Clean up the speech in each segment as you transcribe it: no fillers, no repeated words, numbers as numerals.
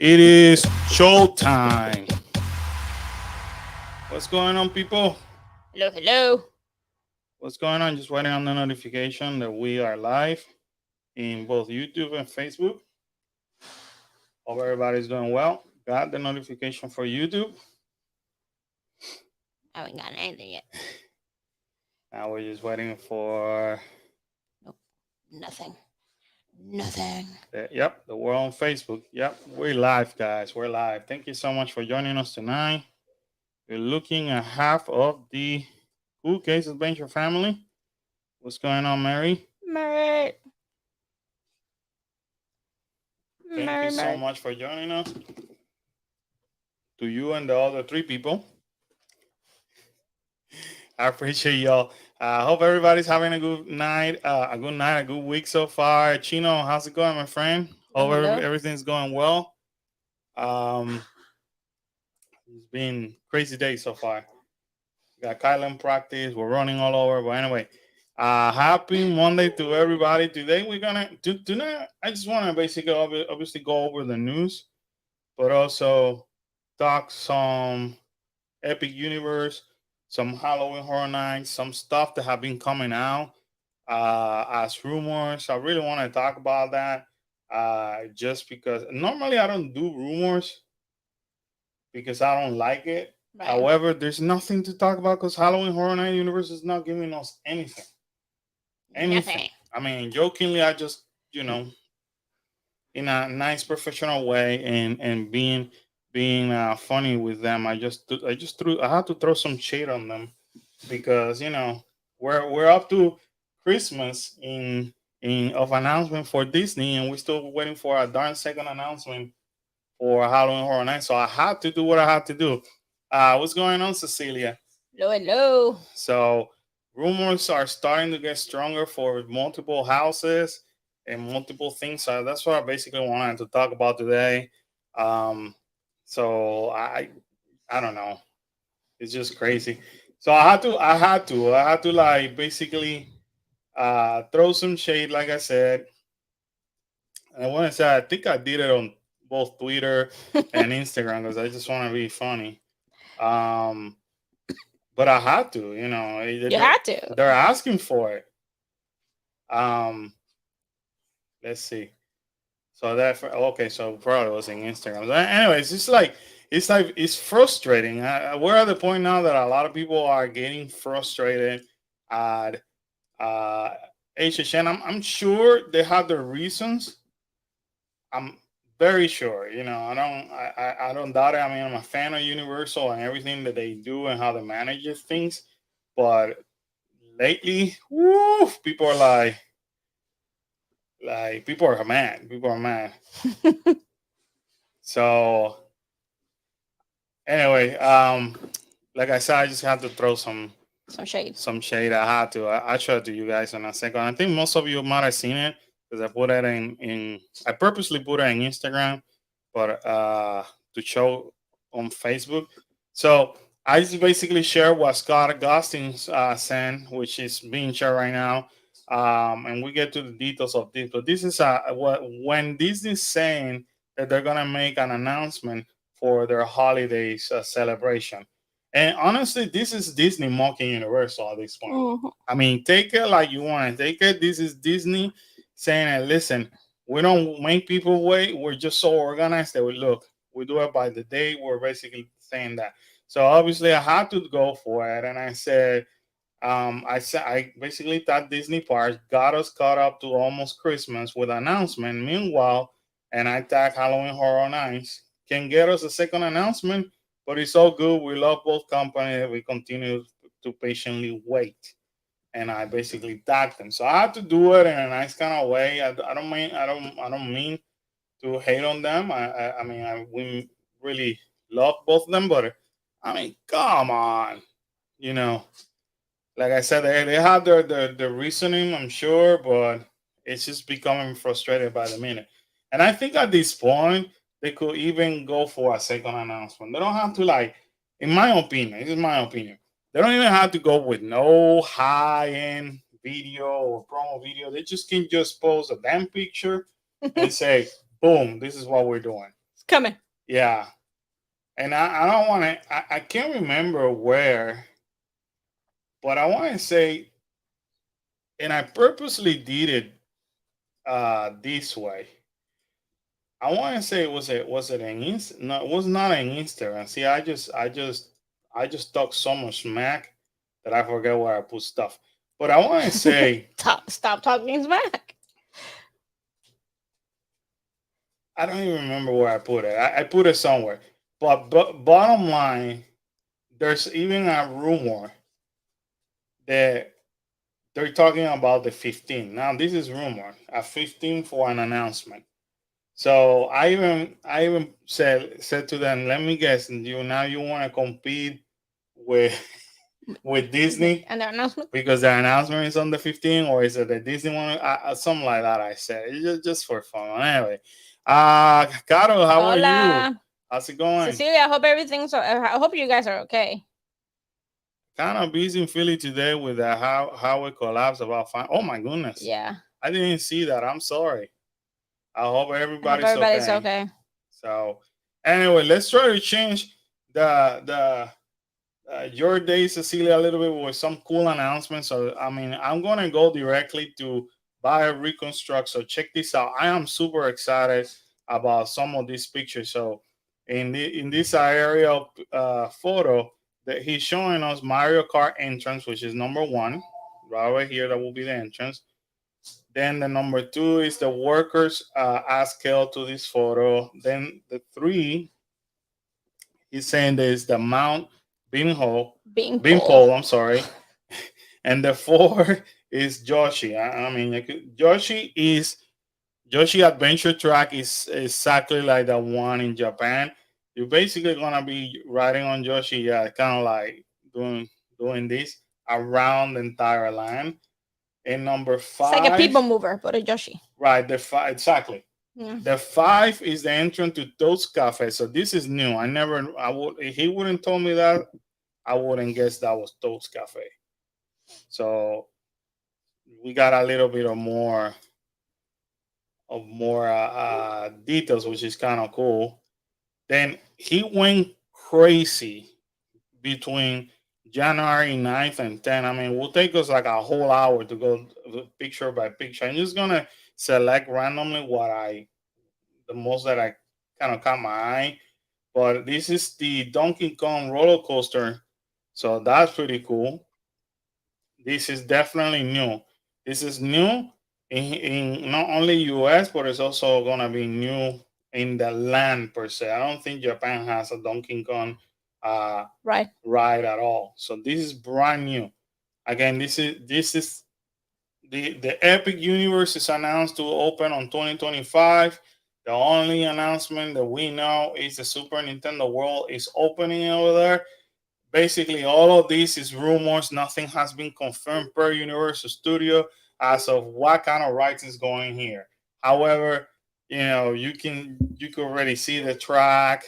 It is showtime. What's going on, people? Hello, hello. What's going on? Just waiting on the notification that we are live in both YouTube and Facebook. Hope everybody's doing well. Got the notification for YouTube. I haven't gotten anything yet. Now we're just waiting for Nope. Nothing. Nothing. the world on Facebook. Yep, we're live, guys. We're live. Thank you so much for joining us tonight. We're looking at half of the Cool Case Adventure family. What's going on, Mary? Mary. Thank you Mary, so Mary. much for joining us. To you and the other three people. I appreciate y'all. I hope everybody's having a good night, a good week so far. Chino, how's it going, my friend? Hello, Hope hello. everything's going well. Um, it's been crazy day so far. Got Kyle in practice. We're running all over. But anyway, happy Monday to everybody. Today we're gonna tonight. I just want to basically obviously go over the news, but also talk some Epic Universe, some Halloween Horror Nights, some stuff that have been coming out as rumors. I really want to talk about that just because normally I don't do rumors because I don't like it. Right. However, there's nothing to talk about because Halloween Horror Night Universe is not giving us anything. Anything. Nothing. I mean, jokingly, I just, in a nice professional way and being funny with them. I had to throw some shade on them because we're up to Christmas in of announcement for Disney and we're still waiting for a darn second announcement for Halloween Horror Nights. So I had to do what I had to do. What's going on, Cecilia? Hello, hello. So rumors are starting to get stronger for multiple houses and multiple things. So that's what I basically wanted to talk about today. Um, so I don't know. It's just crazy. So I had to like basically throw some shade, like I said. And I want to say I think I did it on both Twitter and Instagram because I just want to be funny. Um, but I had to, You had to. they're asking for it. Um, let's see. So okay, so probably was in Instagram. So anyway, it's frustrating. We're at the point now that a lot of people are getting frustrated at uh, HHN. I'm sure they have their reasons. I'm very sure. I don't doubt it. I mean, I'm a fan of Universal and everything that they do and how they manage things. But lately, woo, people are like people are mad. People are mad. So anyway, like I said, I just had to throw Some shade. some shade. I had to. I'll show it to you guys in a second. I think most of you might have seen it because I put it in. I purposely put it in Instagram, but to show on Facebook. So I just basically share what Scott Augustine sent, which is being shared right now. And we get to the details of this. But this is what when Disney's saying that they're gonna make an announcement for their holidays celebration. And honestly, this is Disney mocking Universal at this point. Mhm. I mean, take it like you want to take it. This is Disney saying, hey, listen, we don't make people wait. We're just so organized that we look, we do it by the day. We're basically saying that. So obviously, I had to go for it, and I basically thought Disney Parks got us caught up to almost Christmas with announcement. Meanwhile, and I tag Halloween Horror Nights can get us a second announcement, but it's all good. We love both companies. We continue to patiently wait. And I basically tagged them. So I had to do it in a nice kind of way. I don't mean to hate on them. We really love both of them, but I mean, come on, you know like I said, they have their reasoning, I'm sure, but it's just becoming frustrated by the minute. And I think at this point, they could even go for a second announcement. They don't have to in my opinion, this is my opinion. They don't even have to go with no high end video or promo video. They just can just post a damn picture and say, boom, this is what we're doing. coming. Yeah. And I don't want to, I can't remember where, but I want to say, and I purposely did it this way. I want to say was it an Insta? No, it was not an Instagram. See, I just talk so much smack that I forget where I put stuff. But I want to say Stop talking smack. I don't even remember where I put it. I put it somewhere. But bottom line, there's even a rumor that they're talking about the 15. Now this is rumor. A 15 for an announcement. So I even said to them, let me guess, you want to compete with with Disney And their announcement. because the announcement is on the 15th, or is it the Disney one? Something like that. I said it's just for fun. Anyway, Caro, how are you? Hola. How's it going? Cecilia, I hope everything's. I hope you guys are okay. Kind of busy in Philly today with the how it collapsed about fine. Oh my goodness. Yeah. I didn't see that. I'm sorry. I hope I hope everybody's everybody's okay. okay. So anyway, let's try to change the your day, Cecilia, a little bit with some cool announcements. So I mean, I'm gonna go directly to Bio Reconstruct. So check this out. I am super excited about some of these pictures. So in this aerial photo that he's showing us Mario Kart entrance, which is number one, right over here. That will be the entrance. Then the number two is the workers scale to this photo. Then the three, he's saying there's the Mount Beanpole. I'm sorry. And the four is Yoshi. I mean, Yoshi Adventure Track is exactly like the one in Japan. You're basically gonna be riding on Yoshi, yeah, kind of like doing this around the entire land. And number five, it's like a people mover, but a Yoshi. Right, the five exactly. Yeah. The five is the entrance to Toast Cafe. So this is new. I would if he wouldn't told me that, I wouldn't guess that was Toast Cafe. So we got a little bit of more details, which is kind of cool. Then he went crazy between January 9th and 10th. I mean, will take us like a whole hour to go picture by picture. I'm just gonna select randomly the most that I kind of caught my eye. But this is the Donkey Kong roller coaster, so that's pretty cool. This is definitely new. This is new in not only US, but it's also gonna be new in the land per se. I don't think Japan has a Donkey Kong ride at all. So this is brand new. Again, this is the Epic Universe is announced to open on 2025. The only announcement that we know is the Super Nintendo World is opening over there. Basically, all of this is rumors. Nothing has been confirmed per Universal Studio as of what kind of rights is going here. However, you can already see the track.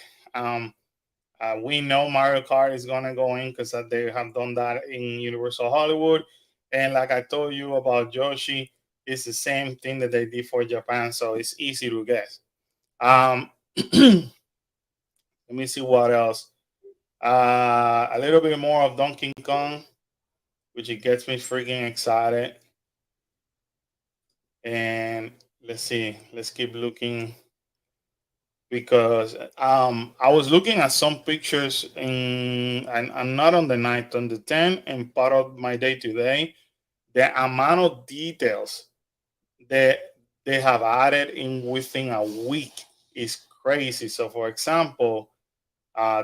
We know Mario Kart is gonna go in because they have done that in Universal Hollywood. And like I told you about Yoshi, it's the same thing that they did for Japan, so it's easy to guess. Let me see what else. A little bit more of Donkey Kong, which it gets me freaking excited. And let's see. Let's keep looking because I was looking at some pictures and I'm not on the 9th, on the 10th, and part of my day today. The amount of details that they have added in within a week is crazy. So, for example,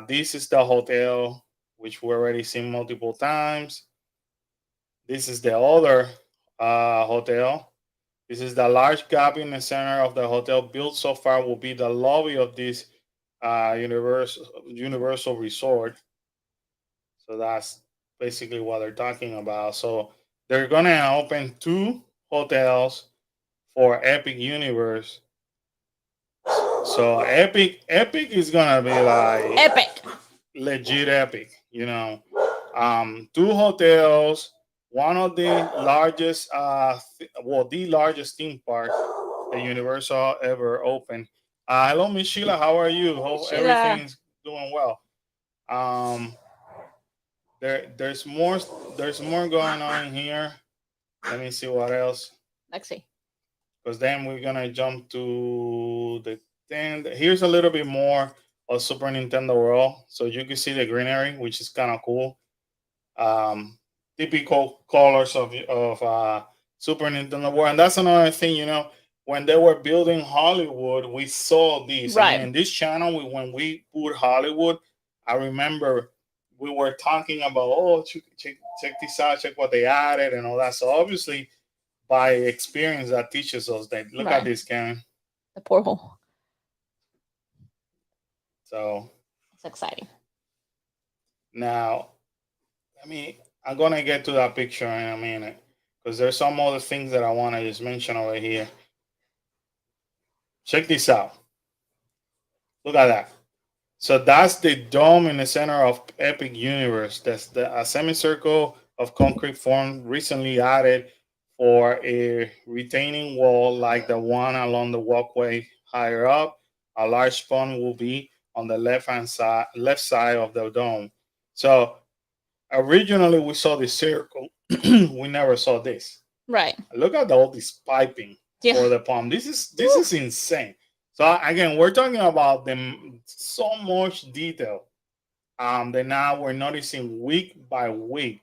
this is the hotel, which we already seen multiple times. This is the other hotel. This is the large gap in the center of the hotel. Built so far will be the lobby of this Universal Resort. So that's basically what they're talking about. So they're gonna open 2 hotels for Epic Universe. So Epic is gonna be like epic, legit epic. 2 hotels, one of the largest, the largest theme park the Universal ever opened. Hello, Miss Sheila. How are you? Hope Sheila. everything's doing well. Um, there's more. There's more going on in here. Let me see what else. Let's see. Because then we're gonna jump to the thing. Here's a little bit more of Super Nintendo World, so you can see the greenery, which is kind of cool. Um, Typical colors of Super Nintendo World, and that's another thing. When they were building Hollywood, we saw these. I mean, Right. in this channel, when we put Hollywood, I remember we were talking about, oh, check this out, check what they added, and all that. So obviously, by experience, that teaches us that. Look at Right. this, Karen. The porthole. So It's exciting. now, I'm gonna get to that picture in a minute because there's some other things that I want to just mention over here. Check this out. Look at that. So that's the dome in the center of Epic Universe. That's a semicircle of concrete form recently added for a retaining wall like the one along the walkway higher up. A large pond will be on the left side of the dome. So originally we saw the circle. We never saw this. Right. Look at all this piping Yeah. for the pump. This is insane. So again, we're talking about them so much detail. That now we're noticing week by week.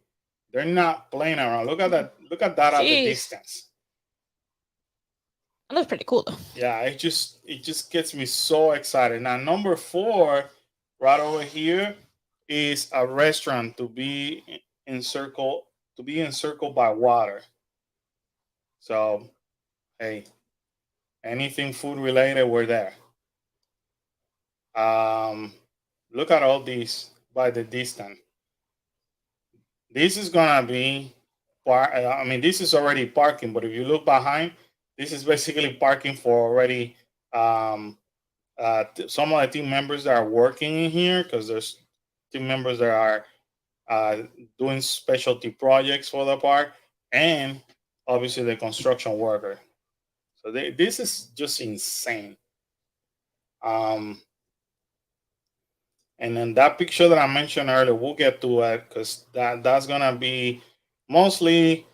They're not playing around. Look at that. Look at that at the Jeez. distance. That looks pretty cool though. Yeah, it just gets me so excited. Now number 4, right over here, is a restaurant to be encircled by water. So hey, anything food related, we're there. Um, Look at all these by the distance. This is gonna be this is already parking, but if you look behind, this is basically parking for already some of the team members that are working in here because there's team members that are uh, doing specialty projects for the park, and obviously the construction worker. So this is just insane. Um, And then that picture that I mentioned earlier, we'll get to it because that's gonna be mostly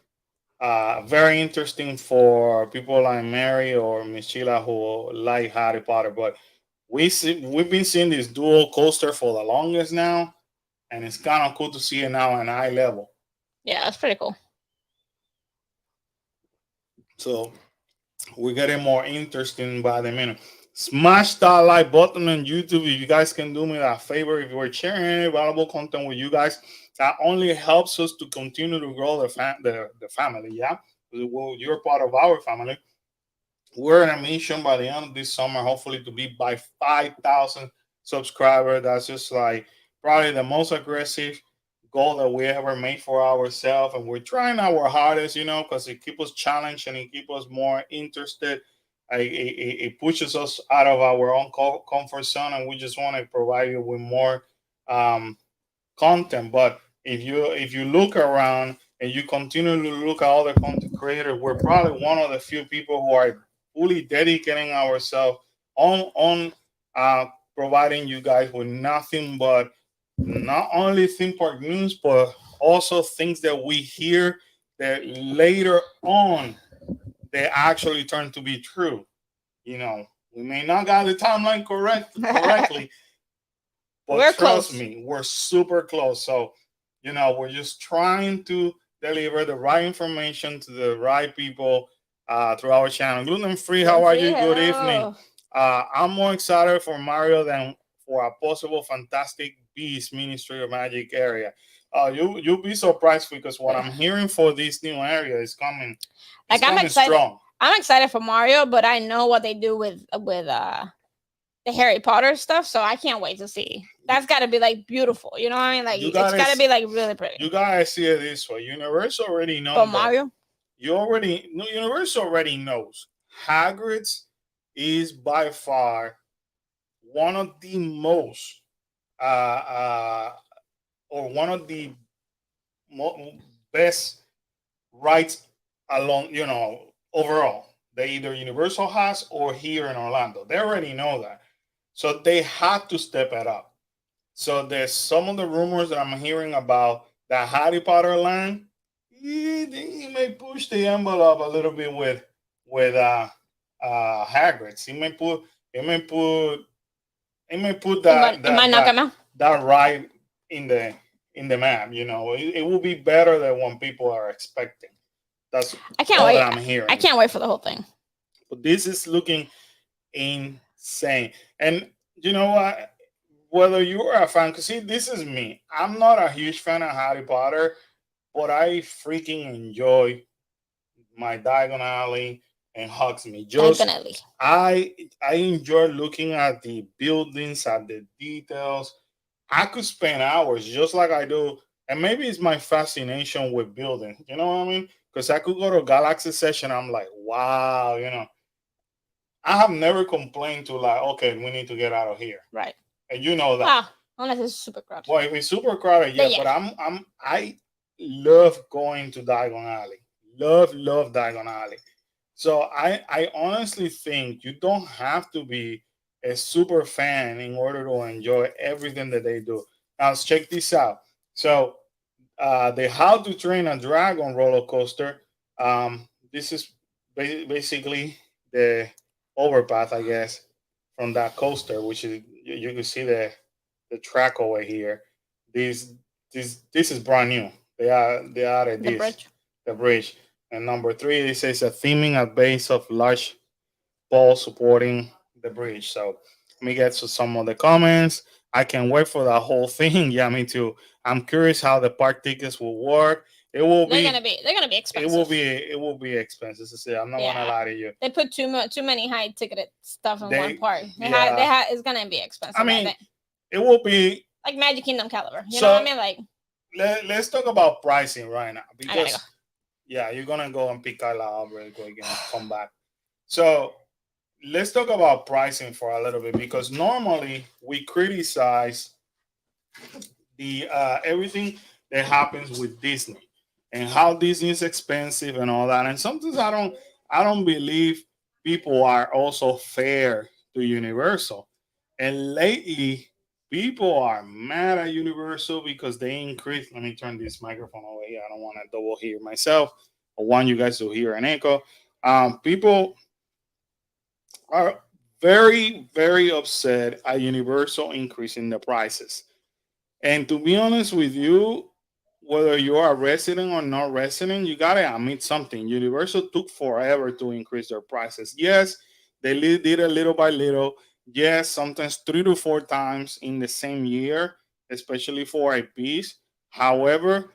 very interesting for people like Mary or Miss Sheila who like Harry Potter. But we've been seeing this dual coaster for the longest now, and it's kind of cool to see it now at eye level. Yeah, that's pretty cool. So we're getting more interesting by the minute. Smash that like button on YouTube if you guys can do me that favor. If you're sharing any valuable content with you guys, that only helps us to continue to grow the family. Yeah, well, you're part of our family. We're on a mission by the end of this summer, hopefully to be by 5,000 subscribers. That's just like probably the most aggressive goal that we ever made for ourselves, and we're trying our hardest, because it keeps us challenged and it keeps us more interested. It pushes us out of our own comfort zone, and we just want to provide you with more um, content. But if you look around and you continue to look at other content creators, we're probably one of the few people who are fully dedicating ourselves on uh, providing you guys with nothing but not only theme park news, but also things that we hear that later on they actually turn to be true. We may not got the timeline correctly, but We're trust close. me, we're super close. So, we're just trying to deliver the right information to the right people through our channel. Gluten free, how are you? Good evening. I'm more excited for Mario than for a possible Fantastic Beast Ministry of Magic area. You'll be surprised because what I'm hearing for this new area is coming. It's Like, I'm coming excited. strong. I'm excited for Mario, but I know what they do with the Harry Potter stuff, so I can't wait to see. That's got to be like beautiful. You know what I mean? Like, it's got to be like really pretty. You gotta see it this way. Universal already knows. For Mario, Universal already knows. Hagrid's is by far one of the most or one of the best rides along overall. that either Universal has or here in Orlando. They already know that. So they had to step it up. So there's some of the rumors that I'm hearing about that Harry Potter line. He may push the envelope a little bit with Hagrid's. He may put It might knock him out. that right in the map. You know, it will be better than what people are expecting. That's I can't all wait. that I'm hearing. I can't wait for the whole thing. But this is looking insane. And you know what? Whether you are a fan, because see, this is me. I'm not a huge fan of Harry Potter, but I freaking enjoy my Diagon Alley and Hogsmeade. Definitely. I enjoy looking at the buildings, at the details. I could spend hours just like I do, and maybe it's my fascination with building. You know what I mean? Because I could go to a Galaxy session. I'm like, wow, you know. I have never complained to like, okay, we need to get out of here. Right. And you know that. Ah, unless it's super crowded. Well, if it's super crowded, yeah. But I love going to Diagon Alley. Love Diagon Alley. So I honestly think you don't have to be a super fan in order to enjoy everything that they do. Now let's check this out. So the How to Train a Dragon roller coaster. This is basically the overpath, I guess, from that coaster, which is you can see the track over here. This is brand new. They added the bridge. And number 3, it says a theming at base of large ball supporting the bridge. So let me get to some of the comments. I can't wait for the whole thing. Yeah, me too. I'm curious how the park tickets will work. They're gonna be expensive. It will be expensive. I'm not gonna lie to you. They put too many high ticketed stuff in one part. It's gonna be expensive. I mean, it will be like Magic Kingdom caliber. You know what I mean? Like, let's talk about pricing right now, because yeah, you're gonna go and pick Kyla up real quick and come back. So let's talk about pricing for a little bit, because normally we criticize the everything that happens with Disney and how Disney is expensive and all that. And sometimes I don't believe people are also fair to Universal. And lately, people are mad at Universal because they increased. Let me turn this microphone over here. I don't want to double hear myself. I want you guys to hear an echo. People are very, very upset at Universal increasing the prices. And to be honest with you, whether you are a resident or not resident, you gotta admit something. Universal took forever to increase their prices. Yes, they did it little by little. Yes, sometimes 3 to 4 times in the same year, especially for a piece. However,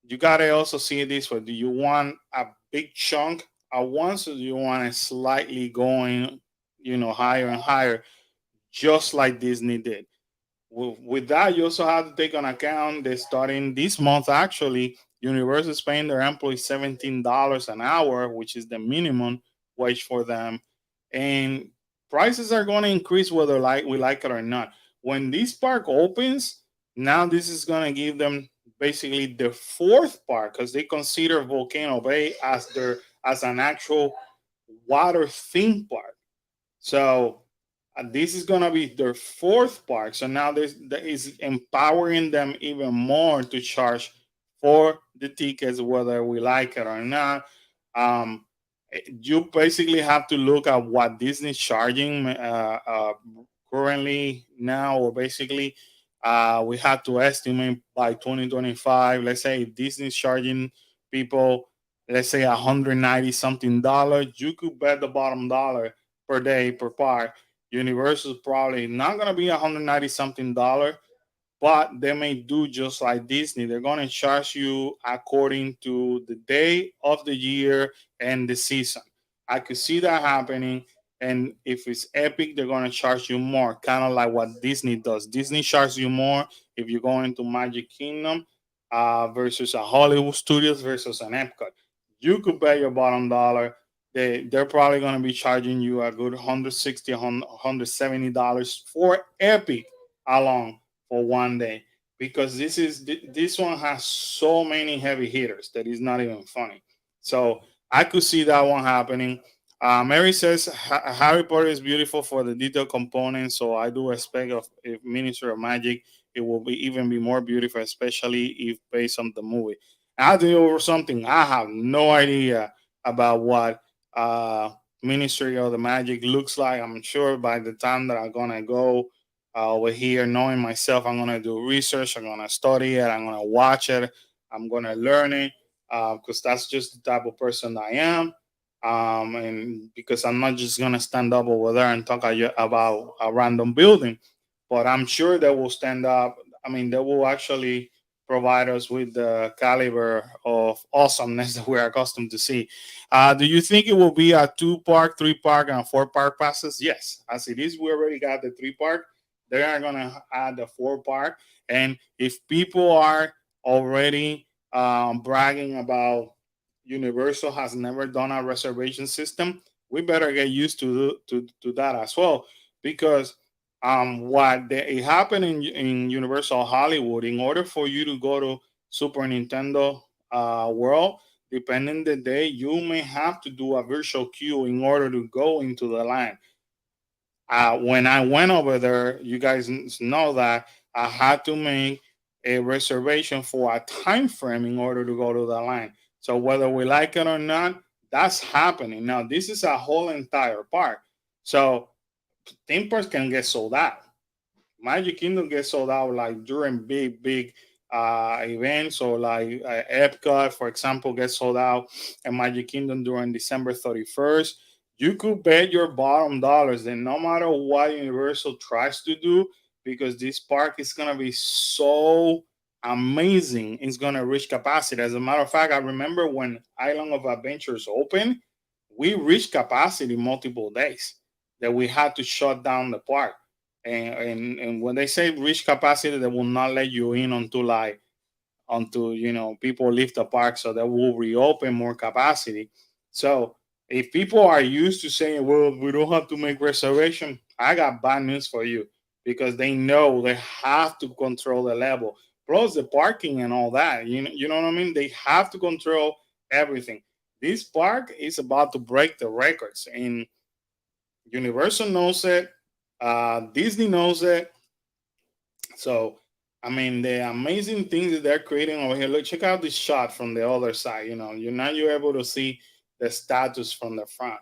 you gotta also see it this way. Do you want a big chunk at once, or do you want it slightly going, higher and higher, just like Disney did? With that, you also have to take on account that starting this month, actually, Universal is paying their employees $17 an hour, which is the minimum wage for them. And prices are going to increase whether we like it or not. When this park opens, now this is going to give them basically the 4th park, because they consider Volcano Bay as an actual water theme park. So this is going to be their 4th park. So now this is empowering them even more to charge for the tickets, whether we like it or not. You basically have to look at what Disney's charging currently now, or basically we have to estimate by 2025. Let's say Disney's charging people, let's say $190 something. You could bet the bottom dollar per day per park. Universal is probably not going to be $190 something, but they may do just like Disney. They're going to charge you according to the day of the year and the season. I could see that happening. And if it's Epic, they're going to charge you more, kind of like what Disney does. Disney charges you more if you go into Magic Kingdom versus a Hollywood Studios versus an Epcot. You could bet your bottom dollar they're probably going to be charging you a good $160, $170 for Epic alone for one day, because this one has so many heavy hitters that it's not even funny. So I could see that one happening. Mary says Harry Potter is beautiful for the detail components, so I do expect of if Ministry of Magic it will be even be more beautiful, especially if based on the movie. I'll tell you something. I have no idea about what Ministry of the Magic looks like. I'm sure by the time that I'm gonna go over here, knowing myself, I'm gonna do research. I'm gonna study it. I'm gonna watch it. I'm gonna learn it because that's just the type of person I am. And because I'm not just gonna stand up over there and talk about a random building, but I'm sure they will stand up. I mean, they will actually provide us with the caliber of awesomeness that we're accustomed to see. Do you think it will be a 2 park, 3 park, and 4 park passes? Yes, as it is, we already got the 3 park. They are gonna add the 4 park, and if people are already bragging about Universal has never done a reservation system, we better get used to that as well because it happened in Universal Hollywood. In order for you to go to Super Nintendo World, depending the day, you may have to do a virtual queue in order to go into the line. When I went over there, you guys know that I had to make a reservation for a time frame in order to go to the line. So whether we like it or not, that's happening. Now this is a whole entire park. So theme parks can get sold out. Magic Kingdom gets sold out like during big events, or like Epcot, for example, gets sold out at Magic Kingdom during December 31st. You could bet your bottom dollars that no matter what Universal tries to do, because this park is gonna be so amazing, it's gonna reach capacity. As a matter of fact, I remember when Island of Adventures opened, we reached capacity multiple days that we had to shut down the park. And when they say reach capacity, they will not let you in until people leave the park, so they will reopen more capacity. So if people are used to saying, well, we don't have to make reservation, I got bad news for you, because they know they have to control the level, plus the parking and all that. You know what I mean? They have to control everything. This park is about to break the records, and Universal knows it. Disney knows it. So, I mean, the amazing things that they're creating over here. Look, check out this shot from the other side. You're able to see the status from the front.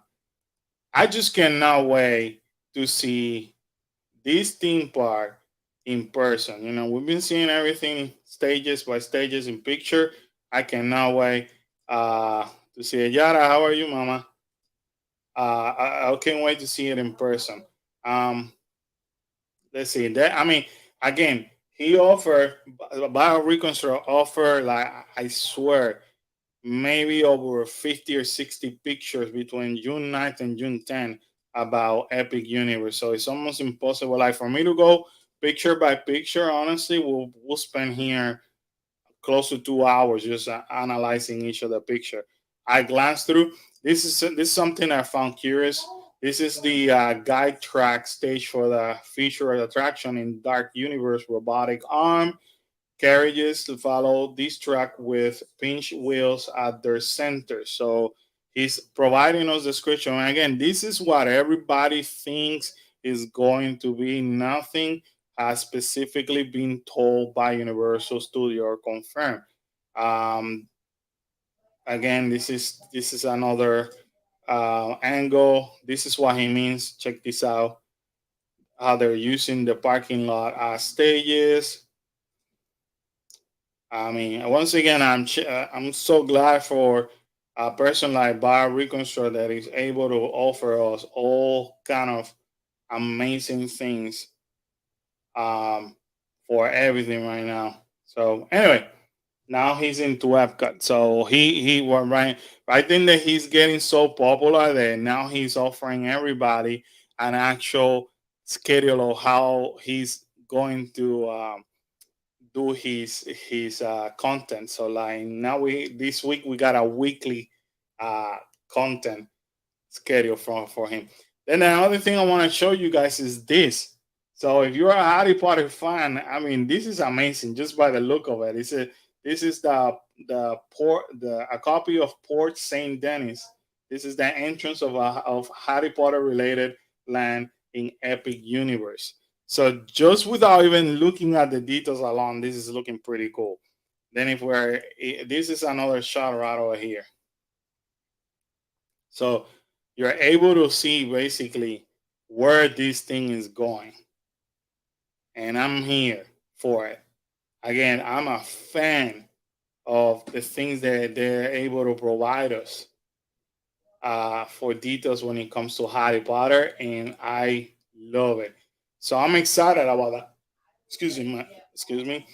I just cannot wait to see this theme park in person. We've been seeing everything stages by stages in picture. I cannot wait to see it. Yara, how are you, Mama? I can't wait to see it in person. Um, let's see that. I mean, again, he offered BioReconstruct offer, like, I swear, maybe over 50 or 60 pictures between June 9th and June 10th about Epic Universe. So it's almost impossible. Like, for me to go picture by picture, honestly, we'll spend here close to 2 hours just analyzing each of the picture. I glanced through. This is something I found curious. This is the guide track stage for the featured attraction in Dark Universe robotic arm carriages to follow this track with pinch wheels at their center. So he's providing us description. And again, this is what everybody thinks is going to be. Nothing has specifically been told by Universal Studio or confirmed. Um, Again, this is another angle. This is what he means. Check this out. How they're using the parking lot as stages. I mean, once again, I'm so glad for a person like Bar Reconstruct that is able to offer us all kind of amazing things for everything right now. So anyway, now he's into Epcot. So he was right. I think that he's getting so popular that now he's offering everybody an actual schedule of how he's going to do his content. So like now we this week we got a weekly uh content schedule for him. Then another thing I want to show you guys is this. So if you're a Harry Potter fan, I mean, this is amazing just by the look of it. This is the port the a copy of Port Saint Denis. This is the entrance of Harry Potter related land in Epic Universe. So just without even looking at the details alone, this is looking pretty cool. Then if this is another shot right over here. So you're able to see basically where this thing is going. And I'm here for it. Again, I'm a fan of the things that they're able to provide us for details when it comes to Harry Potter, and I love it. So I'm excited about that. Excuse me.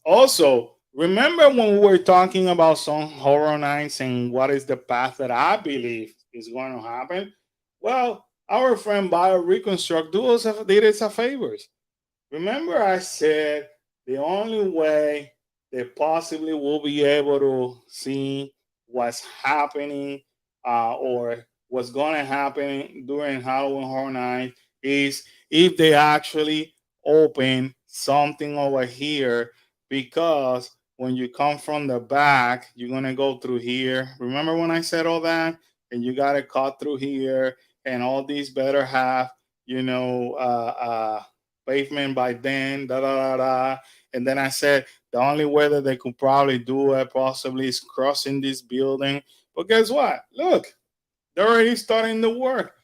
Also, remember when we were talking about some horror nights and what is the path that I believe is going to happen? Well, our friend Bio Reconstruct did us a favors. Remember, I said the only way they possibly will be able to see what's happening or what's going to happen during Halloween Horror Night is if they actually open something over here, because when you come from the back, you're going to go through here. Remember when I said all that? And you got to cut through here, and all these better have, you know, pavement by then, da da da da. And then I said the only way that they could probably do it possibly is crossing this building. But guess what? Look, they're already starting the work.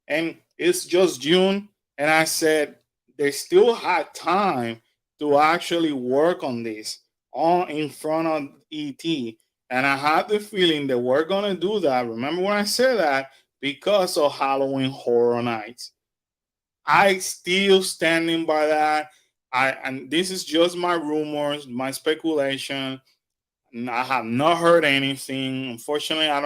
And it's just June. And I said they still had time to actually work on this on in front of ET. And I had the feeling that we're gonna do that. Remember when I said that? Because of Halloween Horror Nights. I still standing by that. And this is just my rumors, my speculation. I have not heard anything. Unfortunately, I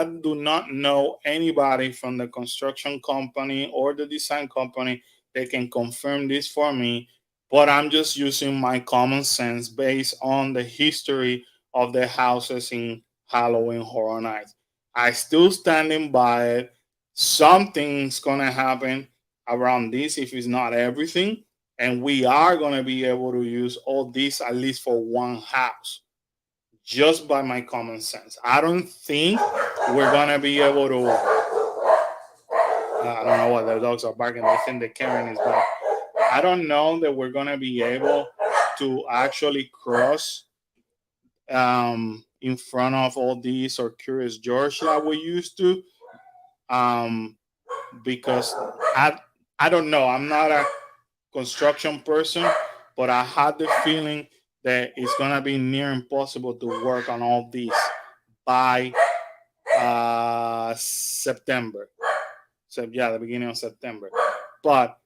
do not know anybody from the construction company or the design company that can confirm this for me. But I'm just using my common sense based on the history of the houses in Halloween Horror Nights. I still standing by it. Something's gonna happen around this if it's not everything, and we are going to be able to use all this at least for one house, just by my common sense. I don't think we're going to be able to I don't know what the dogs are barking. I think the Karen is back. I don't know that we're going to be able to actually cross in front of all these or Curious George like we used to, um, because I I don't know. I'm not a construction person, but I had the feeling that it's gonna be near impossible to work on all these by September. So yeah, the beginning of September. But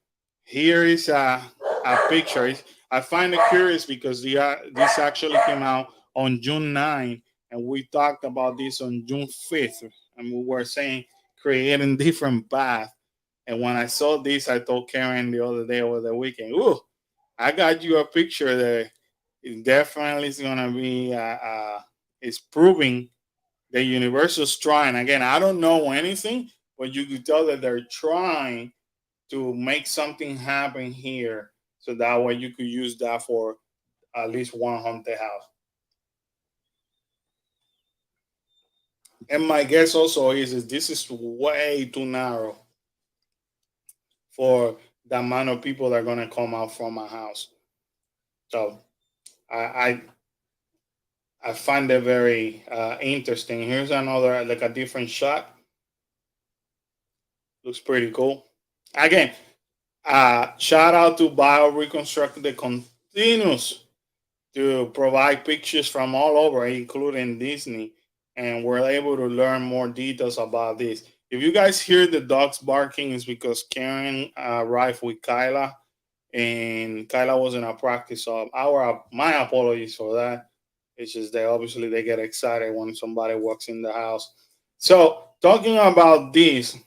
here is a picture. I find it curious because this actually came out on June 9, and we talked about this on June 5th, and we were saying creating different paths. And when I saw this, I told Karen the other day over the weekend, "Ooh, I got you a picture that it definitely is gonna be it's proving the Universal's trying." Again, I don't know anything, but you could tell that they're trying to make something happen here, so that way you could use that for at least one haunted house. And my guess also is this is way too narrow for the amount of people that are gonna come out from my house. So I I, I find it very interesting. Here's another like a different shot. Looks pretty cool. Again, shout out to Bio Reconstruct that continues to provide pictures from all over, including Disney, and we're able to learn more details about this. If you guys hear the dogs barking, it's because Karen arrived with Kyla, and Kyla was in a practice. So my apologies for that. It's just that obviously they get excited when somebody walks in the house. So talking about this,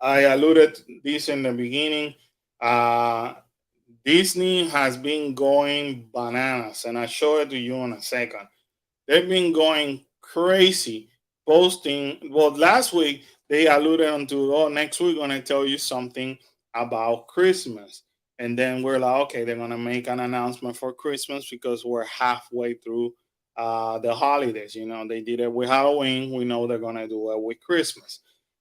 I alluded this in the beginning. Uh, Disney has been going bananas, and I'll show it to you in a second. They've been going crazy, posting. Well, last week they alluded onto, oh, next week we're gonna tell you something about Christmas, and then we're like, okay, they're gonna make an announcement for Christmas because we're halfway through the holidays. You know, they did it with Halloween. We know they're gonna do it with Christmas.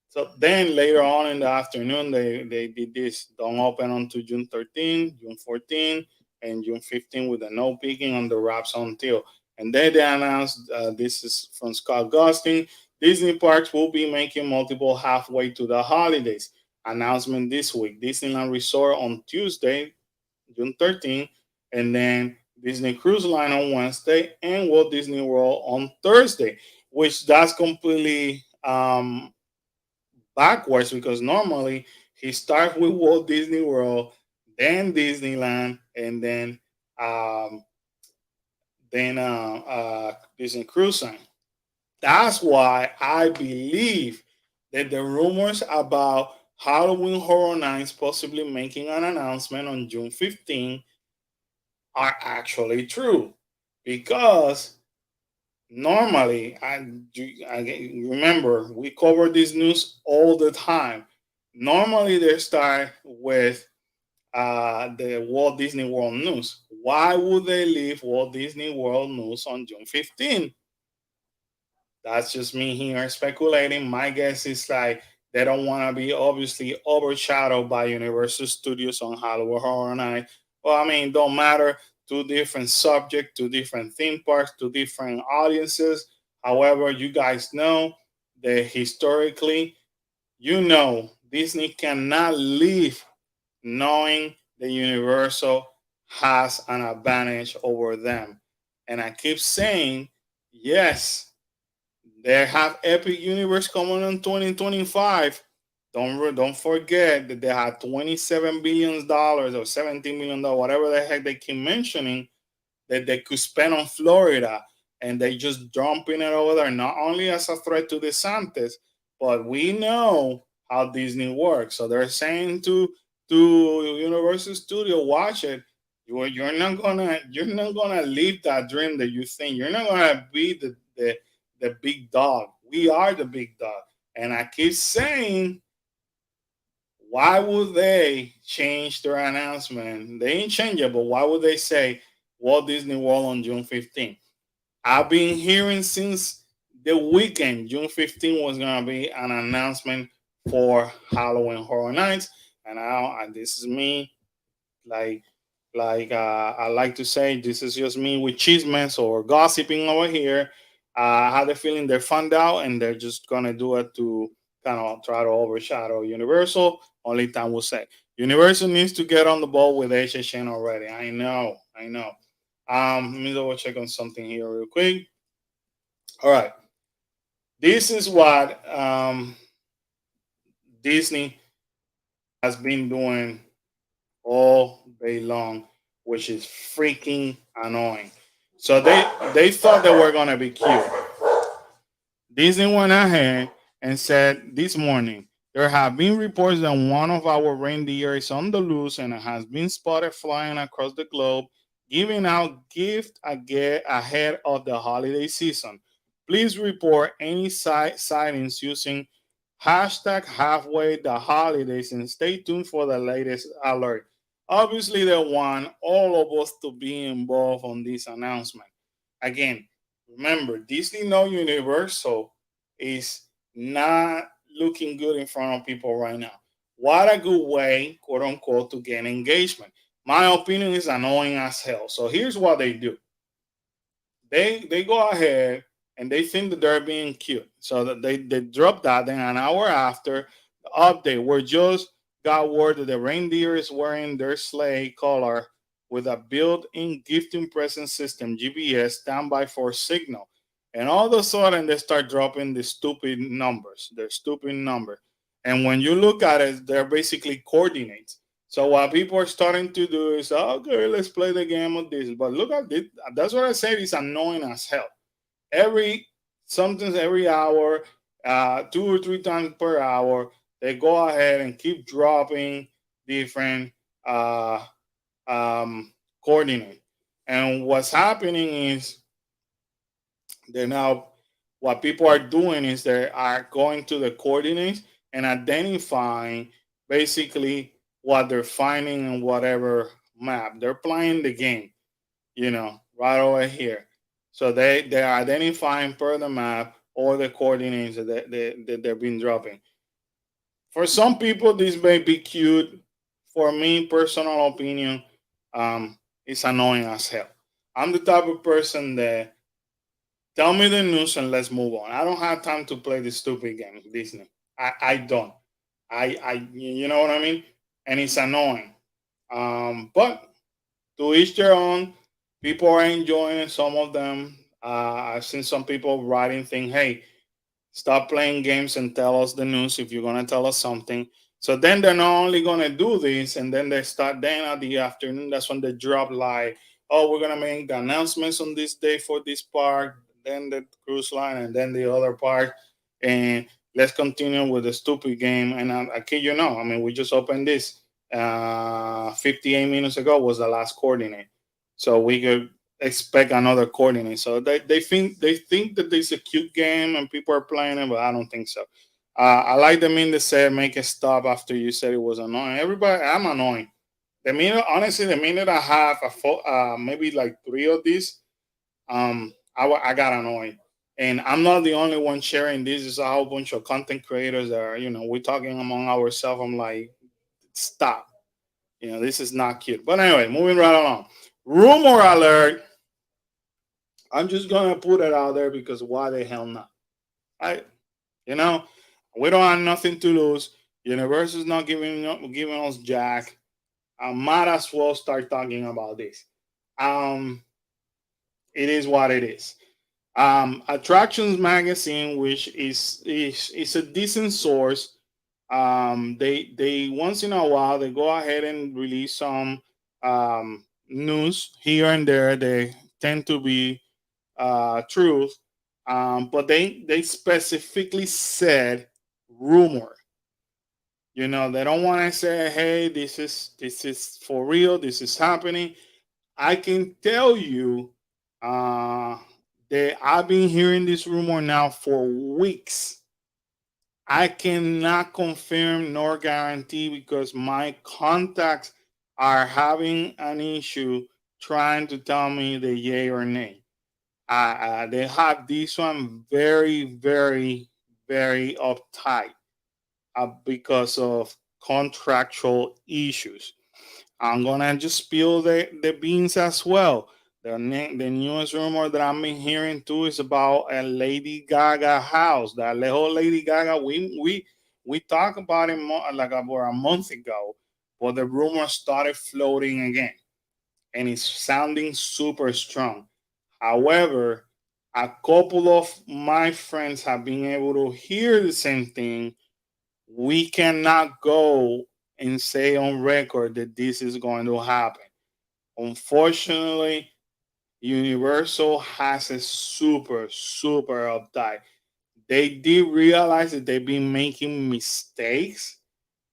So then later on in the afternoon, they did this. Don't open until June 13, June 14, and June 15 with a no peeking on the wraps until. And then they announced, this is from Scott Gustin, Disney parks will be making multiple halfway to the holidays. Announcement this week. Disneyland Resort on Tuesday, June 13th, and then Disney Cruise Line on Wednesday, and Walt Disney World on Thursday, which that's completely backwards because normally he starts with Walt Disney World, then Disneyland, and um, then Disney Cruise Line. That's why I believe that the rumors about Halloween Horror Nights possibly making an announcement on June 15 are actually true. Because normally, I remember we cover this news all the time. Normally, they start with the Walt Disney World news. Why would they leave Walt Disney World news on June 15th? That's just me here speculating. My guess is like they don't want to be obviously overshadowed by Universal Studios on Halloween Horror Night. Well, I mean, don't matter. Two different subjects, two different theme parks, two different audiences. However, you guys know that historically, Disney cannot leave knowing that Universal has an advantage over them. And I keep saying, yes, they have Epic Universe coming in 2025. Don't forget that they had $27 billion or $17 million, whatever the heck they keep mentioning, that they could spend on Florida, and they just dumping it over there, not only as a threat to DeSantis, but we know how Disney works. So they're saying to Universal Studio, watch it. You're not gonna live that dream that you think. You're not gonna be the big dog. We are the big dog. And I keep saying, why would they change their announcement? They ain't change it, but why would they say Walt Disney World on June 15th? I've been hearing since the weekend, June 15th was gonna be an announcement for Halloween Horror Nights. And this is me, like I like to say, this is just me with chismes or gossiping over here. I had a feeling they're found out and they're just gonna do it to kind of try to overshadow Universal. Only time will say. Universal needs to get on the ball with HHN already. I know. Let me double check on something here real quick. All right, this is what Disney has been doing all day long, which is freaking annoying. So they thought they were gonna be cute. Disney went ahead and said this morning there have been reports that one of our reindeer is on the loose and has been spotted flying across the globe, giving out gifts ahead of the holiday season. Please report any sightings using hashtag halfway the holidays and stay tuned for the latest alert. Obviously, they want all of us to be involved on this announcement. Again, remember, Disney No Universal is not looking good in front of people right now. What a good way, quote unquote, to gain engagement. My opinion is annoying as hell. So here's what they do. They go ahead and they think that they're being cute. So that they drop that. Then an hour after the update, we just got word that the reindeer is wearing their sleigh color with a built-in gifting present system, GPS, standby for signal. And all of a sudden they start dropping the stupid numbers, their stupid number. And when you look at it, they're basically coordinates. So what people are starting to do is, okay, let's play the game of this. But look at this. That's what I said. It's annoying as hell. Sometimes every hour, 2 or 3 times per hour, they go ahead and keep dropping different coordinates. And what's happening is they're now, what people are doing is they are going to the coordinates and identifying basically what they're finding in whatever map. They're playing the game, right over here. So they're identifying per the map all the coordinates that they've been dropping. For some people, this may be cute. For me, personal opinion, it's annoying as hell. I'm the type of person that tell me the news and let's move on. I don't have time to play this stupid game, Disney. I don't. You know what I mean? And it's annoying. But to each their own. People are enjoying it. Some of them. I've seen some people writing things. Hey, stop playing games and tell us the news if you're gonna tell us something. So then they're not only gonna do this, and then they start. Then at the afternoon, that's when they drop like, "Oh, we're gonna make the announcements on this day for this park, then the cruise line, and then the other park, and let's continue with the stupid game." And I kid you not, I mean, we just opened this. 58 minutes ago was the last coordinate, so we could expect another coordinate. So they think that this is a cute game and people are playing it, but I don't think so. I like the minute they said make it stop after you said it was annoying. Everybody, I'm annoying. The minute, honestly, the minute I have maybe like three of these, I got annoyed. And I'm not the only one sharing this. It's a whole bunch of content creators that are, we're talking among ourselves. I'm like, stop. This is not cute. But anyway, moving right along. Rumor alert. I'm just gonna put it out there because why the hell not? I, you know, we don't have nothing to lose. Universal's not giving us jack. I might as well start talking about this. Um, it is what it is. Attractions Magazine, which is a decent source. They once in a while they go ahead and release some news here and there. They tend to be truth, but they specifically said rumor. They don't want to say, "Hey, this is for real. This is happening." I can tell you uh, that I've been hearing this rumor now for weeks. I cannot confirm nor guarantee because my contacts are having an issue trying to tell me the yay or nay. They have this one very, very, very uptight because of contractual issues. I'm gonna just spill the beans as well. The newest rumor that I've been hearing too is about a Lady Gaga house. That whole Lady Gaga, we talked about it like about a month ago, but the rumor started floating again, and it's sounding super strong. However, a couple of my friends have been able to hear the same thing. We cannot go and say on record that this is going to happen. Unfortunately, Universal has a super, super uptight. They did realize that they've been making mistakes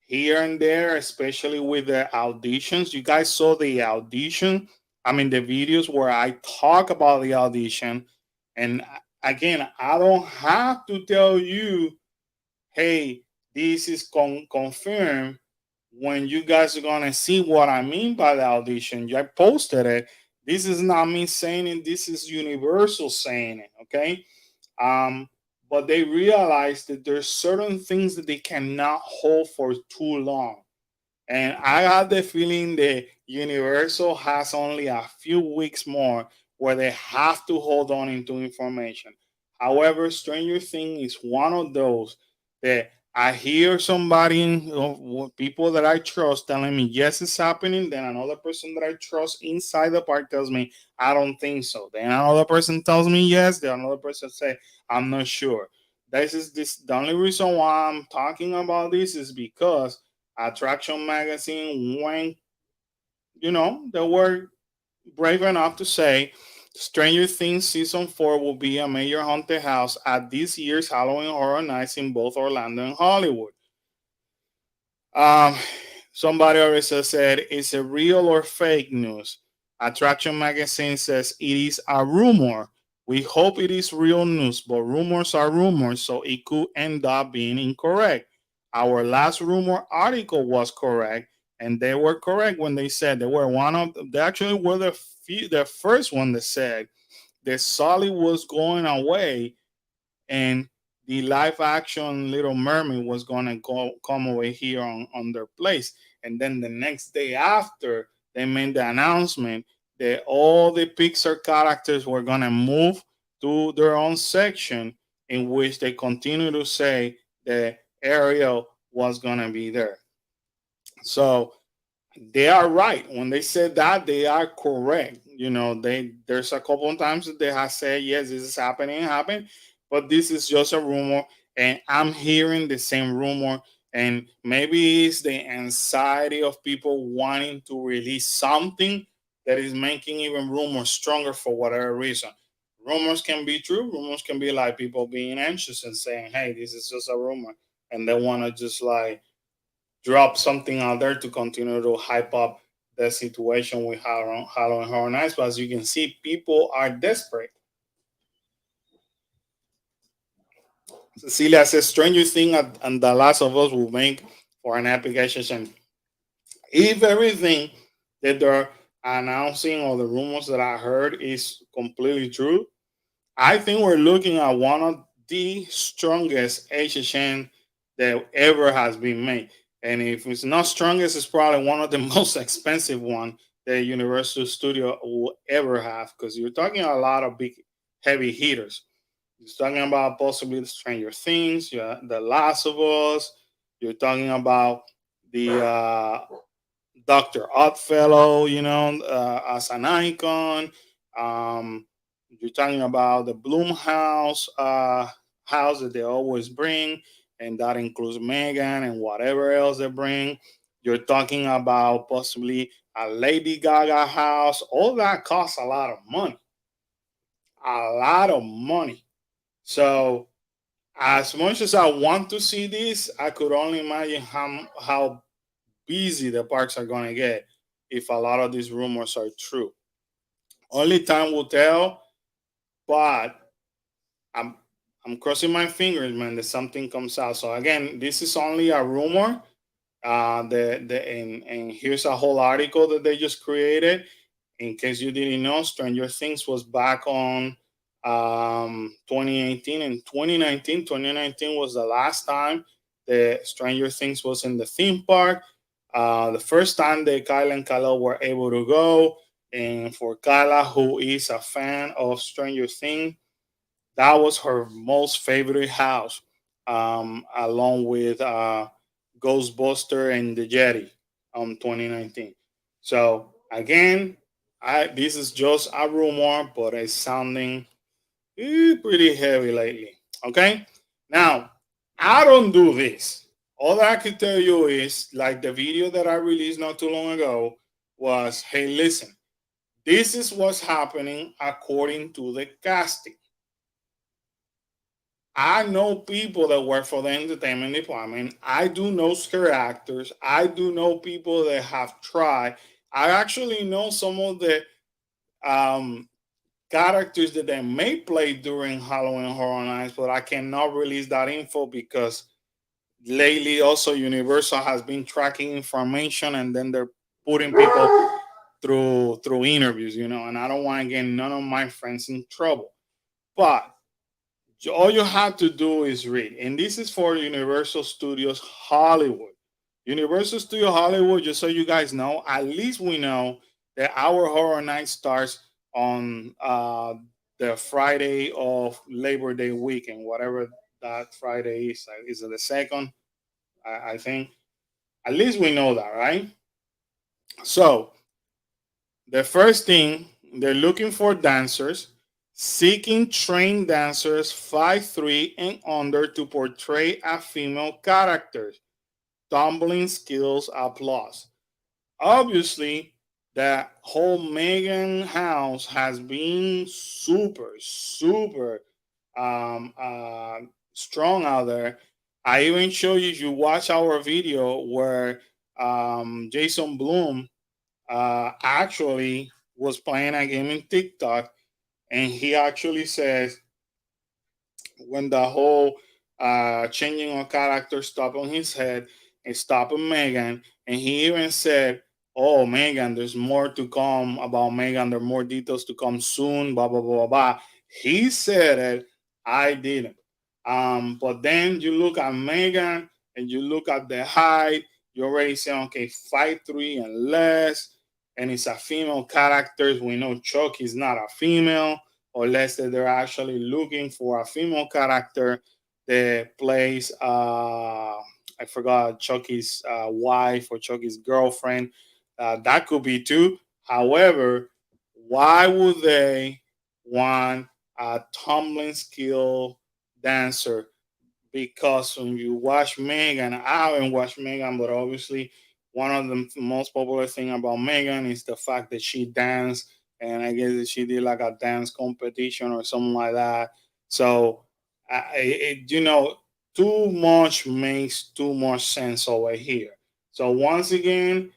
here and there, especially with the auditions. You guys saw the audition. I mean, the videos where I talk about the audition. And again, I don't have to tell you, hey, this is confirmed when you guys are going to see what I mean by the audition. I posted it. This is not me saying it. This is Universal saying it. Okay. Um, but they realize that there's certain things that they cannot hold for too long. And I have the feeling that Universal has only a few weeks more where they have to hold on into information. However, Stranger Things is one of those that I hear somebody, people that I trust, telling me, yes, it's happening. Then another person that I trust inside the park tells me, I don't think so. Then another person tells me yes. Then another person say, I'm not sure. The only reason why I'm talking about this is because Attraction Magazine went, they were brave enough to say Stranger Things season 4 will be a major haunted house at this year's Halloween Horror Nights in both Orlando and Hollywood. Um, Somebody already said, is it real or fake news? Attraction Magazine says it is a rumor. We hope it is real news, but rumors are rumors, so it could end up being incorrect. Our last rumor article was correct, and they were correct when they said they were they actually were the first one that said that Sully was going away and the live action Little Mermaid was gonna come over here on their place. And then the next day after, they made the announcement that all the Pixar characters were gonna move to their own section, in which they continue to say that Ariel was gonna be there. So they are right when they said that. They are correct. There's a couple of times that they have said yes, this is happening, but this is just a rumor, and I'm hearing the same rumor. And maybe it's the anxiety of people wanting to release something that is making even rumors stronger for whatever reason. Rumors can be true. Rumors can be like people being anxious and saying, "Hey, this is just a rumor," and they want to just like drop something out there to continue to hype up the situation we have on Halloween Horror Nights. But as you can see, people are desperate. Cecilia says, Stranger Things and The Last of Us will make for an epic action. If everything that they're announcing or the rumors that I heard is completely true, I think we're looking at one of the strongest HHN that ever has been made. And if it's not strongest, it's probably one of the most expensive one that Universal Studio will ever have, because you're talking a lot of big, heavy hitters. You're talking about possibly Stranger Things, The Last of Us. You're talking about the Dr. Oddfellow, as an icon. You're talking about the Bloomhouse house that they always bring, and that includes Megan and whatever else they bring. You're talking about possibly a Lady Gaga house. All that costs a lot of money. A lot of money. So, as much as I want to see this, I could only imagine how busy the parks are going to get if a lot of these rumors are true. Only time will tell, but I'm I'm crossing my fingers, man, that something comes out. So again, this is only a rumor. And here's a whole article that they just created. In case you didn't know, Stranger Things was back on 2018 and 2019. 2019 was the last time that Stranger Things was in the theme park. The first time that Kyla and Kala were able to go. And for Kyla, who is a fan of Stranger Things, that was her most favorite house, along with Ghostbuster and the Jetty, 2019. So again, this is just a rumor, but it's sounding pretty heavy lately. Okay, now I don't do this. All I can tell you is, like the video that I released not too long ago was, hey, listen, this is what's happening according to the casting. I know people that work for the entertainment department. I do know scare actors. I do know people that have tried. I actually know some of the um, characters that they may play during Halloween Horror Nights, but I cannot release that info because lately also Universal has been tracking information, and then they're putting people through interviews, and I don't want to get none of my friends in trouble. But all you have to do is read. And this is for Universal Studios Hollywood. Universal Studio Hollywood, just so you guys know, at least we know that our Horror Night starts on the Friday of Labor Day weekend, whatever that Friday is. Is it the second? I think. At least we know that, right? So, the first thing, they're looking for dancers, seeking trained dancers 5'3" and under to portray a female character. Tumbling skills applause. Obviously, that whole Megan house has been super, super strong out there. I even show you, if you watch our video where Jason Blum actually was playing a game in TikTok, and he actually says when the whole changing of character stopped on his head and stopped on Megan, and he even said, oh, Megan, there's more to come about Megan. There are more details to come soon. Blah blah blah blah blah. He said it. I didn't. But then you look at Megan and you look at the height. You already say, okay, 5'3" and less, and it's a female character. We know Chuck is not a female, unless that they're actually looking for a female character that plays. I forgot Chucky's wife or Chucky's girlfriend. That could be too. However, why would they want a tumbling skill dancer? Because when you watch Megan, I haven't watched Megan, but obviously one of the most popular thing about Megan is the fact that she danced, and I guess that she did like a dance competition or something like that. So, too much makes too much sense over here. So once again,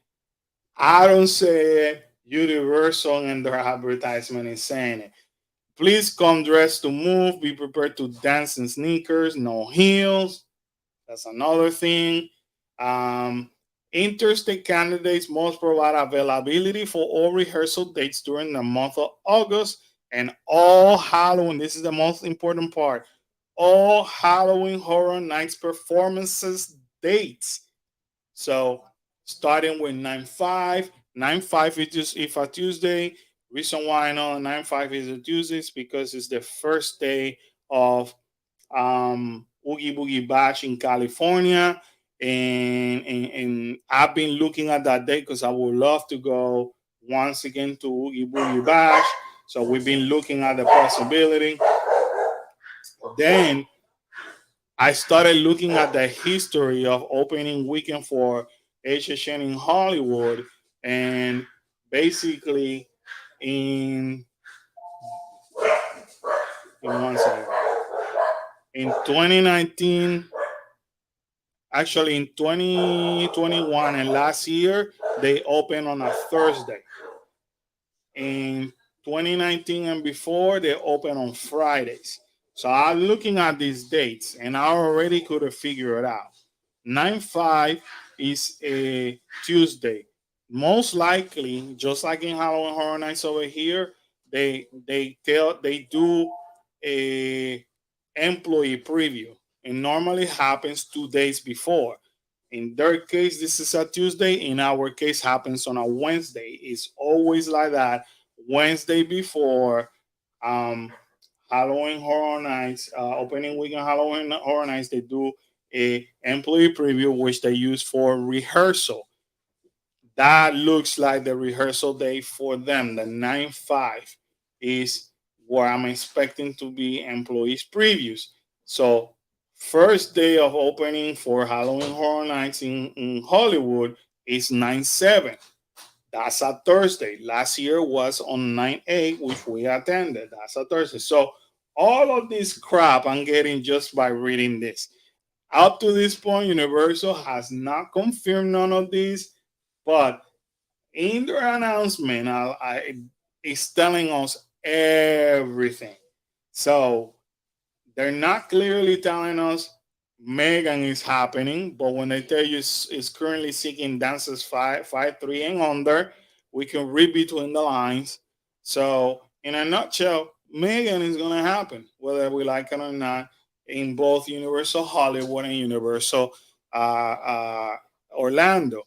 I don't say it. Universal and their advertisement is saying it. Please come dressed to move. Be prepared to dance in sneakers, no heels. That's another thing. Um, Interstate candidates must provide availability for all rehearsal dates during the month of August and all Halloween. This is the most important part. All Halloween Horror Nights performances dates. So starting with 9/5. 9/5 is just if a Tuesday. Reason why I know 9/5 is a Tuesday is because it's the first day of Oogie Boogie Bash in California. And I've been looking at that day because I would love to go once again to Oogie Boogie Bash. So we've been looking at the possibility. Then I started looking at the history of opening weekend for HHN in Hollywood, and basically in one second, in 2019, actually in 2021 and last year, they opened on a Thursday. In 2019 and before, they open on Fridays. So I'm looking at these dates and I already could have figured it out. 9/5 is a Tuesday. Most likely, just like in Halloween Horror Nights over here, they do a employee preview. It normally happens 2 days before. In their case, this is a Tuesday. In our case, happens on a Wednesday. It's always like that. Wednesday before um, Halloween Horror Nights, opening weekend Halloween Horror Nights, they do a employee preview, which they use for rehearsal. That looks like the rehearsal day for them. The 9/5 is where I'm expecting to be employees previews. So first day of opening for Halloween Horror Nights in Hollywood is 9/7. That's a Thursday. Last year was on 9/8, which we attended. That's a Thursday. So all of this crap I'm getting just by reading this. Up to this point, Universal has not confirmed none of these, but in their announcement, it's telling us everything. So they're not clearly telling us Megan is happening, but when they tell you it's currently seeking dancers 5'3" and under, we can read between the lines. So in a nutshell, Megan is gonna happen, whether we like it or not, in both Universal Hollywood and Universal Orlando.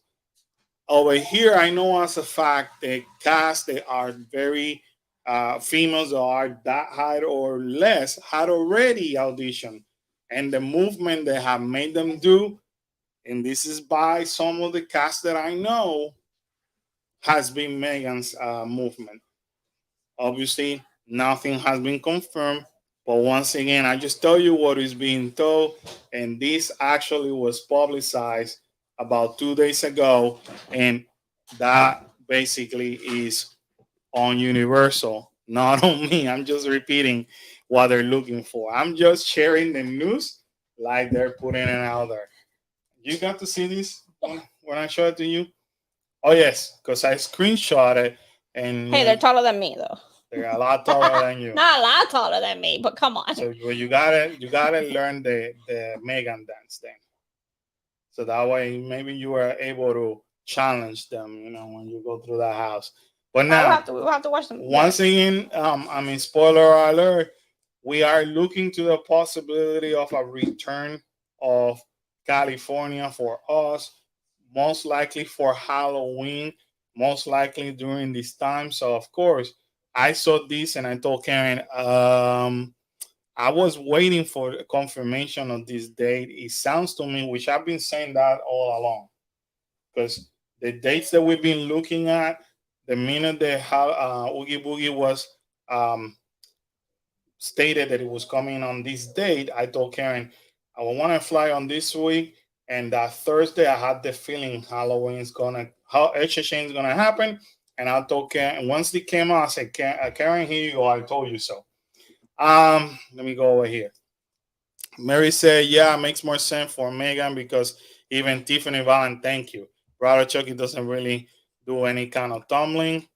Over here, I know as a fact that cast they are very females that are that height or less had already auditioned, and the movement they have made them do, and this is by some of the cast that I know, has been Megan's movement. Obviously, nothing has been confirmed, but once again, I just tell you what is being told, and this actually was publicized about 2 days ago, and that basically is on Universal, not on me. I'm just repeating what they're looking for. I'm just sharing the news like they're putting it out there. You got to see this when I show it to you? Oh yes, because I screenshot it and hey, they're taller than me though. They're a lot taller than you. Not a lot taller than me, but come on. So well, you gotta learn the Megan dance thing. So that way maybe you are able to challenge them, when you go through that house. But now, we'll have to watch them. Once again, spoiler alert, we are looking to the possibility of a return of California for us, most likely for Halloween, most likely during this time. So, of course, I saw this and I told Karen, I was waiting for confirmation of this date. It sounds to me, which I've been saying that all along, because the dates that we've been looking at, the minute the Oogie Boogie was stated that it was coming on this date, I told Karen, I want to fly on this week. And that Thursday, I had the feeling Halloween's HHN is gonna happen. And I told Karen, and once it came out, I said, Karen, here you go. I told you so. Let me go over here. Mary said, yeah, it makes more sense for Megan because even Tiffany Valen, thank you. Brother Chucky doesn't really do any kind of tumbling.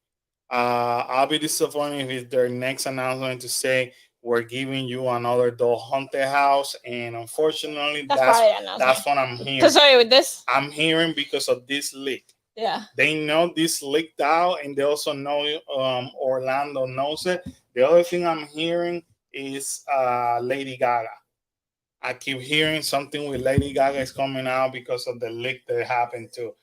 I'll be disappointed if it's their next announcement to say we're giving you another doll haunted house, and unfortunately, that's what I'm hearing. Sorry with this. I'm hearing because of this leak. Yeah. They know this leaked out, and they also know Orlando knows it. The other thing I'm hearing is Lady Gaga. I keep hearing something with Lady Gaga is coming out because of the leak that happened too.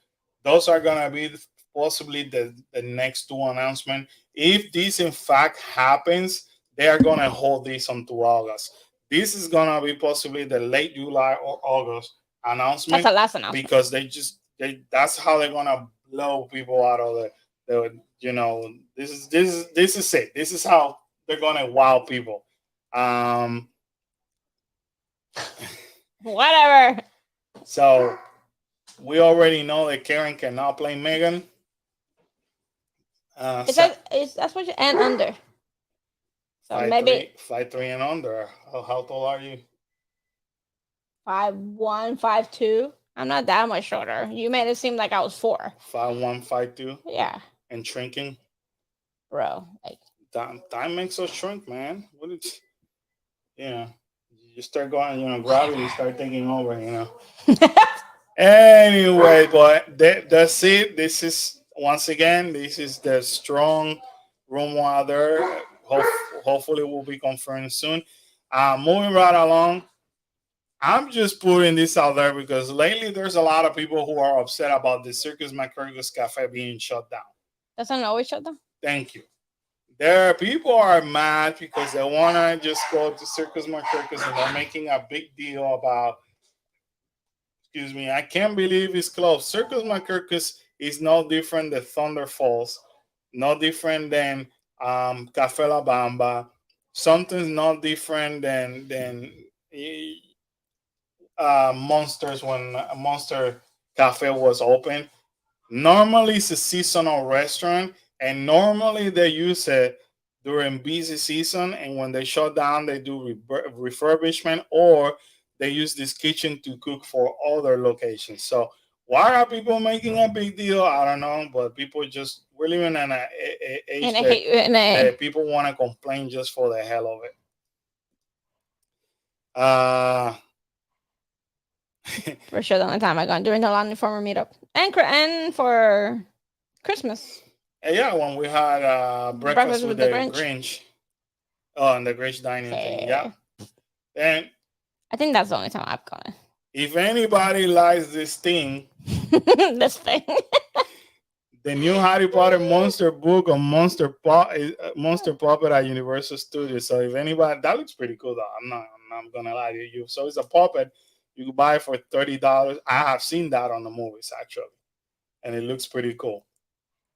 Those are gonna be possibly the next two announcements. If this in fact happens, they are gonna hold this until August. This is gonna be possibly the late July or August announcement. That's the last announcement because that's how they're gonna blow people out of the this is it. This is how they're gonna wow people. Whatever. So we already know that Karen cannot play Megan. That's what you and under. So maybe 5'3" and under. How tall are you? 5'1", 5'2". I'm not that much shorter. You made it seem like I was 4. 5'1", 5'2". Yeah. And shrinking. Bro, like time makes us shrink, man. What is, you start going, gravity start taking over, Anyway, but that's it. This is once again, this is the strong rumor there. Hopefully, will be confirmed soon. Moving right along. I'm just putting this out there because lately there's a lot of people who are upset about the Circus McCircus Cafe being shut down. Doesn't always shut down? Thank you. There are people are mad because they want to just go to Circus McCircus and they're making a big deal about, excuse me, I can't believe it's closed. Circus McCircus is no different than Thunder Falls, no different than Cafe La Bamba. Something's not different than Monsters when Monster Cafe was open. Normally, it's a seasonal restaurant, and normally they use it during busy season. And when they shut down, they do refurbishment or they use this kitchen to cook for other locations. So, why are people making a big deal? I don't know, but people we're living in an age that people want to complain just for the hell of it. For sure, the only time I gone during the Lonely Farmer meetup and for Christmas. Yeah, when we had breakfast with the Grinch. Oh, and the Grinch dining thing. Yeah. And I think that's the only time I've gone. If anybody likes this thing, this thing, the new Harry Potter monster book on Monster Puppet at Universal Studios. So if anybody, that looks pretty cool though. I'm not gonna lie to you. So it's a puppet. You can buy it for $30. I have seen that on the movies actually, and it looks pretty cool.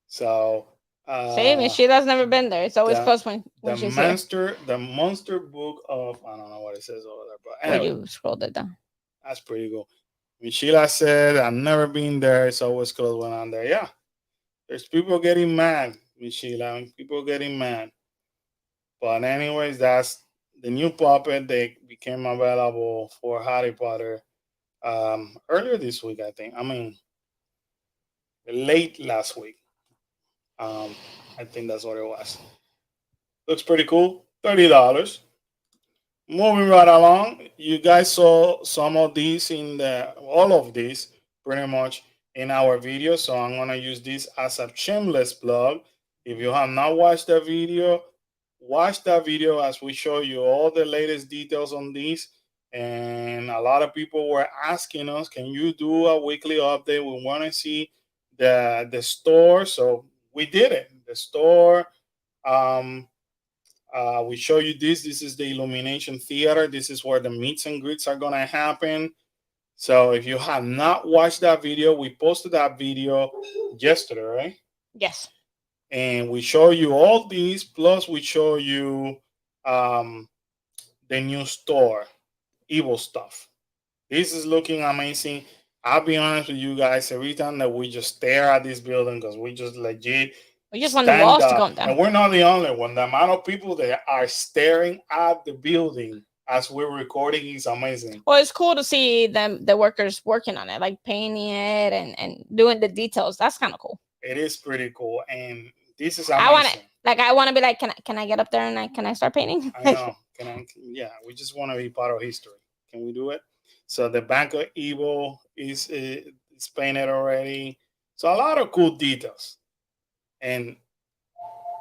So, see, Sheila's never been there. It's always close when she's here. The monster book of, I don't know what it says over there, but anyway, you scrolled it down. That's pretty cool. Sheila said, "I've never been there. It's always close when I'm there." Yeah, there's people getting mad, Sheila. People getting mad. But anyways, that's the new puppet. They became available for Harry Potter earlier this week, I think. I mean, late last week. I think that's what it was. Looks pretty cool. $30. Moving right along, you guys saw some of these all of these pretty much in our video. So I'm gonna use this as a shameless plug. If you have not watched the video, watch that video as we show you all the latest details on this. And a lot of people were asking us, can you do a weekly update? We want to see the store. So we did it. The store. We show you this. This is the Illumination Theater. This is where the meets and greets are gonna happen. So if you have not watched that video, we posted that video yesterday, right? Yes. And we show you all these, plus we show you the new store, Evil Stuff. This is looking amazing. I'll be honest with you guys, every time that we just stare at this building, because we just legit we just want the walls to come down. And we're not the only one. The amount of people that are staring at the building as we're recording is amazing. Well, it's cool to see the workers working on it, like painting it and doing the details. That's kind of cool. It is pretty cool, and this is amazing. I want to be like, can I get up there and can I start painting? I know. Yeah, we just want to be part of history. Can we do it? So the Bank of Evil is painted already. So a lot of cool details. And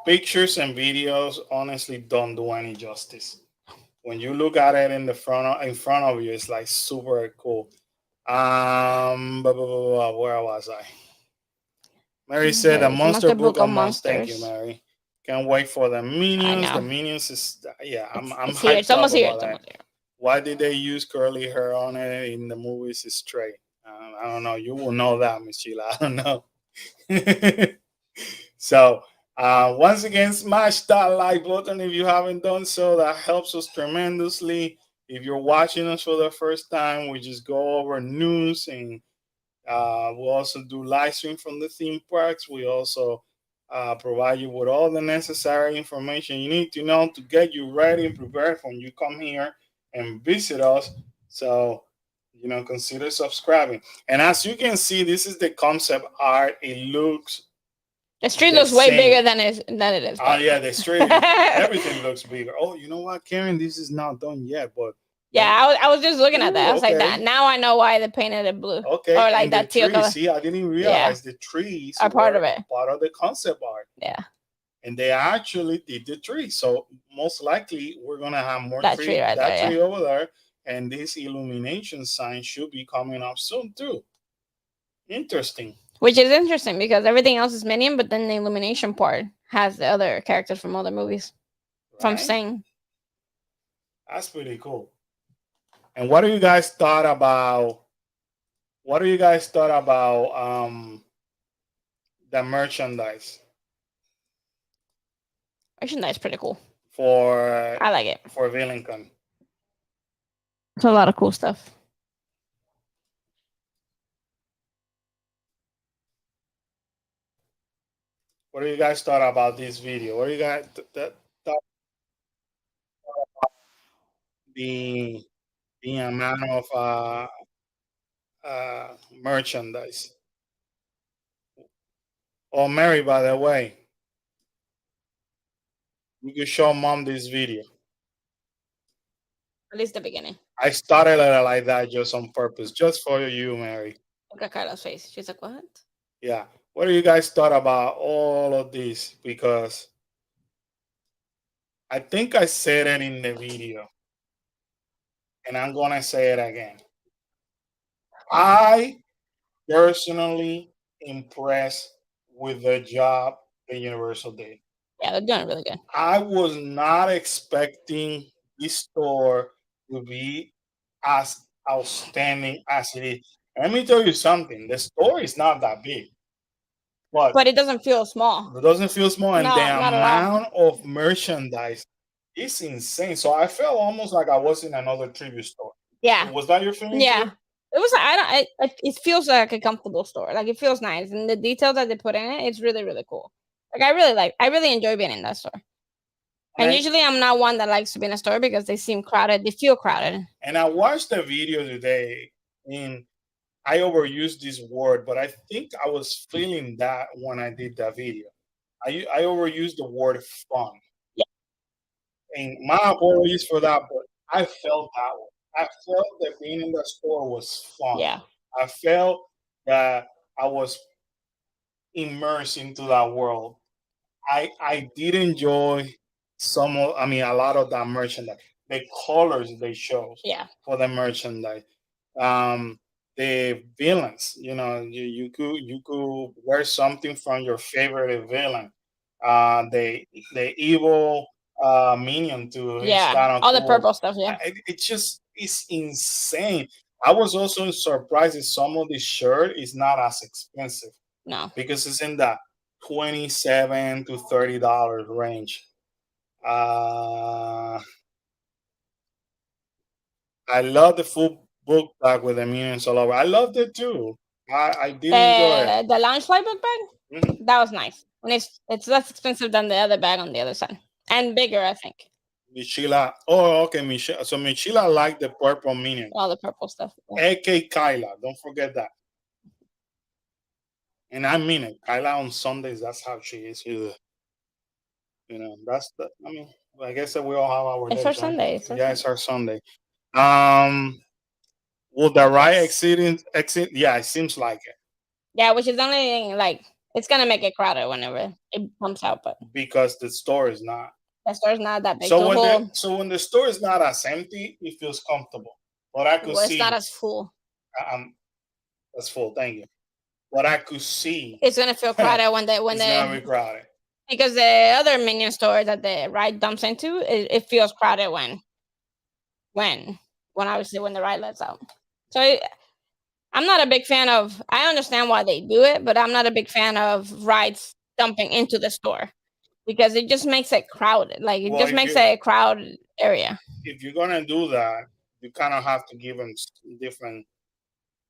pictures and videos honestly don't do any justice. When you look at it in front of you, it's like super cool. Where was I? Mary said the Monster Book of Monsters. Thank you, Mary. Can't wait for the Minions. The Minions is I'm hyped here. It's almost here. Why did they use curly hair on it in the movies? Is straight. I don't know. You will know that, Miss Sheila. I don't know. So once again, smash that like button if you haven't done so. That helps us tremendously. If you're watching us for the first time, we just go over news, and we'll also do live stream from the theme parks. We also provide you with all the necessary information you need to know to get you ready and prepared when you come here and visit us. So, consider subscribing. And as you can see, this is the concept art. It looks the street looks way bigger than it is. Oh yeah, the street. Everything looks bigger. Oh, you know what, Karen? This is not done yet, but yeah, I was just looking at that. I was like, that. Now I know why they painted it blue. Okay, or like that teal color. See, I didn't realize the trees are part of it. Part of the concept art. Yeah. And they actually did the tree, so most likely we're gonna have more that tree right there, tree over there, and this illumination sign should be coming up soon too. Interesting. Which is interesting because everything else is Minion, but then the illumination part has the other characters from other movies. Right? From Sing. That's pretty cool. And what do you guys thought about? What do you guys thought about the merchandise? Merchandise pretty cool. I like it. For VillainCon. It's a lot of cool stuff. What do you guys thought about this video? What do you guys thought about the amount of merchandise? Oh, Mary, by the way, you can show Mom this video. At least the beginning. I started it like that just on purpose, just for you, Mary. Look at Carla's face. She's like, what? Yeah. What do you guys thought about all of this? Because I think I said it in the video, and I'm going to say it again. I personally impressed with the job that Universal did. Yeah, they're doing really good. I was not expecting this store to be as outstanding as it is. Let me tell you something. The store is not that big. But it doesn't feel small. It doesn't feel small. And the amount of merchandise is insane. So I felt almost like I was in another tribute store. Yeah. Was that your feeling? Yeah. Too? It was it feels like a comfortable store. Like it feels nice. And the details that they put in it, it's really, really cool. Like I really enjoy being in that store. And usually I'm not one that likes to be in a store because they seem crowded. They feel crowded. And I watched the video today, and I overused this word, but I think I was feeling that when I did that video. I overused the word fun. Yeah. And my apologies for that, but I felt that way. I felt that being in the store was fun. Yeah. I felt that I was immersed into that world. I did enjoy I mean, a lot of that merchandise. The colors they show Yeah. for the merchandise. Um, the villains, you could wear something from your favorite villain. The evil minion too. It's Yeah. kind of All the cool. purple stuff. Yeah. It's insane. I was also surprised that some of the shirt is not as expensive No. because it's in the $27 to $30 range. Uh, I love the full book bag with the minions all over. I loved it too. I did enjoy it. The launch flight book bag. Mhm. That was nice. And it's less expensive than the other bag on the other side, and bigger, I think. Michila. Oh, okay, Michila. So Michila liked the purple minion. All the purple stuff. Yeah. AK Kyla. Don't forget that. And I mean it. Kyla on Sundays, that's how she is. That's the. I mean, I guess that we all have our It's days, her right? Sunday. It's her Yeah, Sunday. it's our Sunday. Will the ride exit? Yeah, it seems like it Yeah, which is the only thing, like, it's gonna make it crowded whenever it comes out, but because the store is not. the store's not that big. So to when hold. when the store is not as empty, it feels comfortable. What I could Well, it's see, not as full. that's full. Thank you. What I could see, It's gonna feel crowded when it's gonna be crowded. because the other minion store that the ride dumps into, it feels crowded when obviously when the ride lets out. So I'm not a big fan of. I understand why they do it, but I'm not a big fan of rides dumping into the store because it just makes it crowded. Like it Well, just if makes you- it a crowded area. If you're gonna do that, you kind of have to give them different.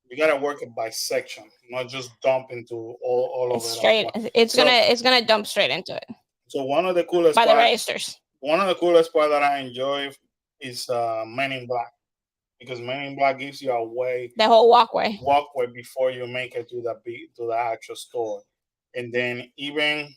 You gotta work it by section, not just dump into all of It's it. straight. It's gonna dump straight into it So one of the coolest by the part, registers. one of the coolest part that I enjoy is Men in Black, because Men in Black gives you a The whole walkway. walkway before you make it to the actual store, and then even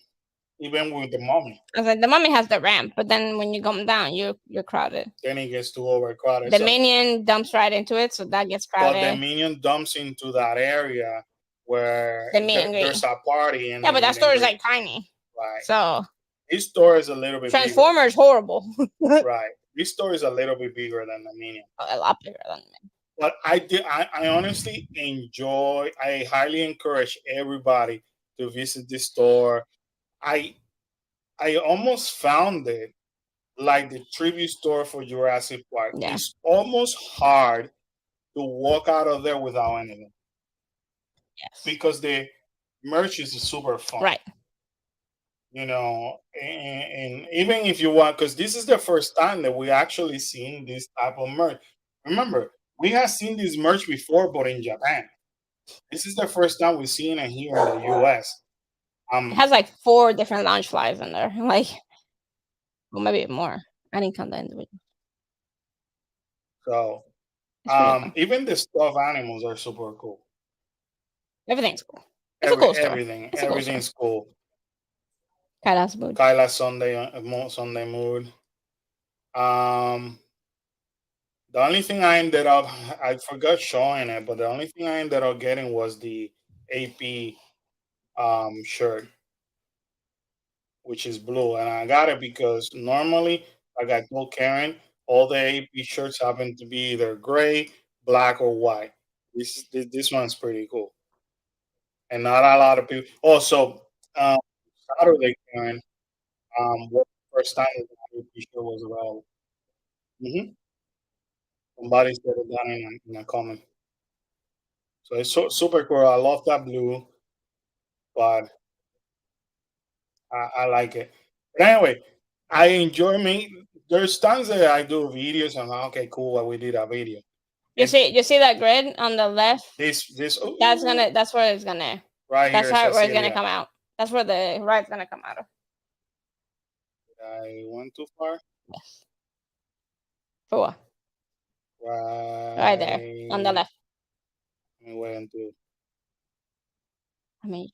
with the Mummy, I was like, the mummy has the ramp, but then when you come down, you're crowded. then it gets too overcrowded. The minion dumps right into it, so that gets but the crowded. minion dumps into that area where The meet and greet. there's a party, and Yeah, but that meet store and is greet. like tiny. Right. So This store is a little bit Transformer is horrible. bigger. Right. This store is a little bit bigger than the minion. A lot bigger than me. But I honestly enjoy. I highly encourage everybody to visit this store. I almost found it like the tribute store for Jurassic Park. Yeah. It's almost hard to walk out of there without anything Yes. because the merch is super fun. Right. And even if you want, because this is the first time that we actually seen this type of merch. Remember, we have seen this merch before, but in Japan. This is the first time we've seen it here in the US. It has like 4 different launch flies in there. Like, well, maybe more. I didn't count the individual. So It's pretty cool. even the stuffed animals are super cool. Everything's cool. It's a cool store. Everything, It's a cool everything's cool. Kaila's mood. Kyla Sunday mood. The only thing I forgot showing it, but the only thing I ended up getting was the AP shirt, which is blue, and I got it because normally, like I told Karen, all the AP shirts happen to be either gray, black, or white. This one's pretty cool, and not a lot of people. Also, Saturday, Karen, was the first time that the AP shirt was available. Somebody said it down in a comment. So it's super cool. I love that blue, but I like it. But anyway, I enjoy me. There's times that I do videos and okay, cool. We did a video. You see that grid on the left? This That's where it's gonna. Right That's here. where it's gonna come out. That's where the ride's gonna come out of. I went too far. Yes. For what? Right there on the left. I went to. I mean,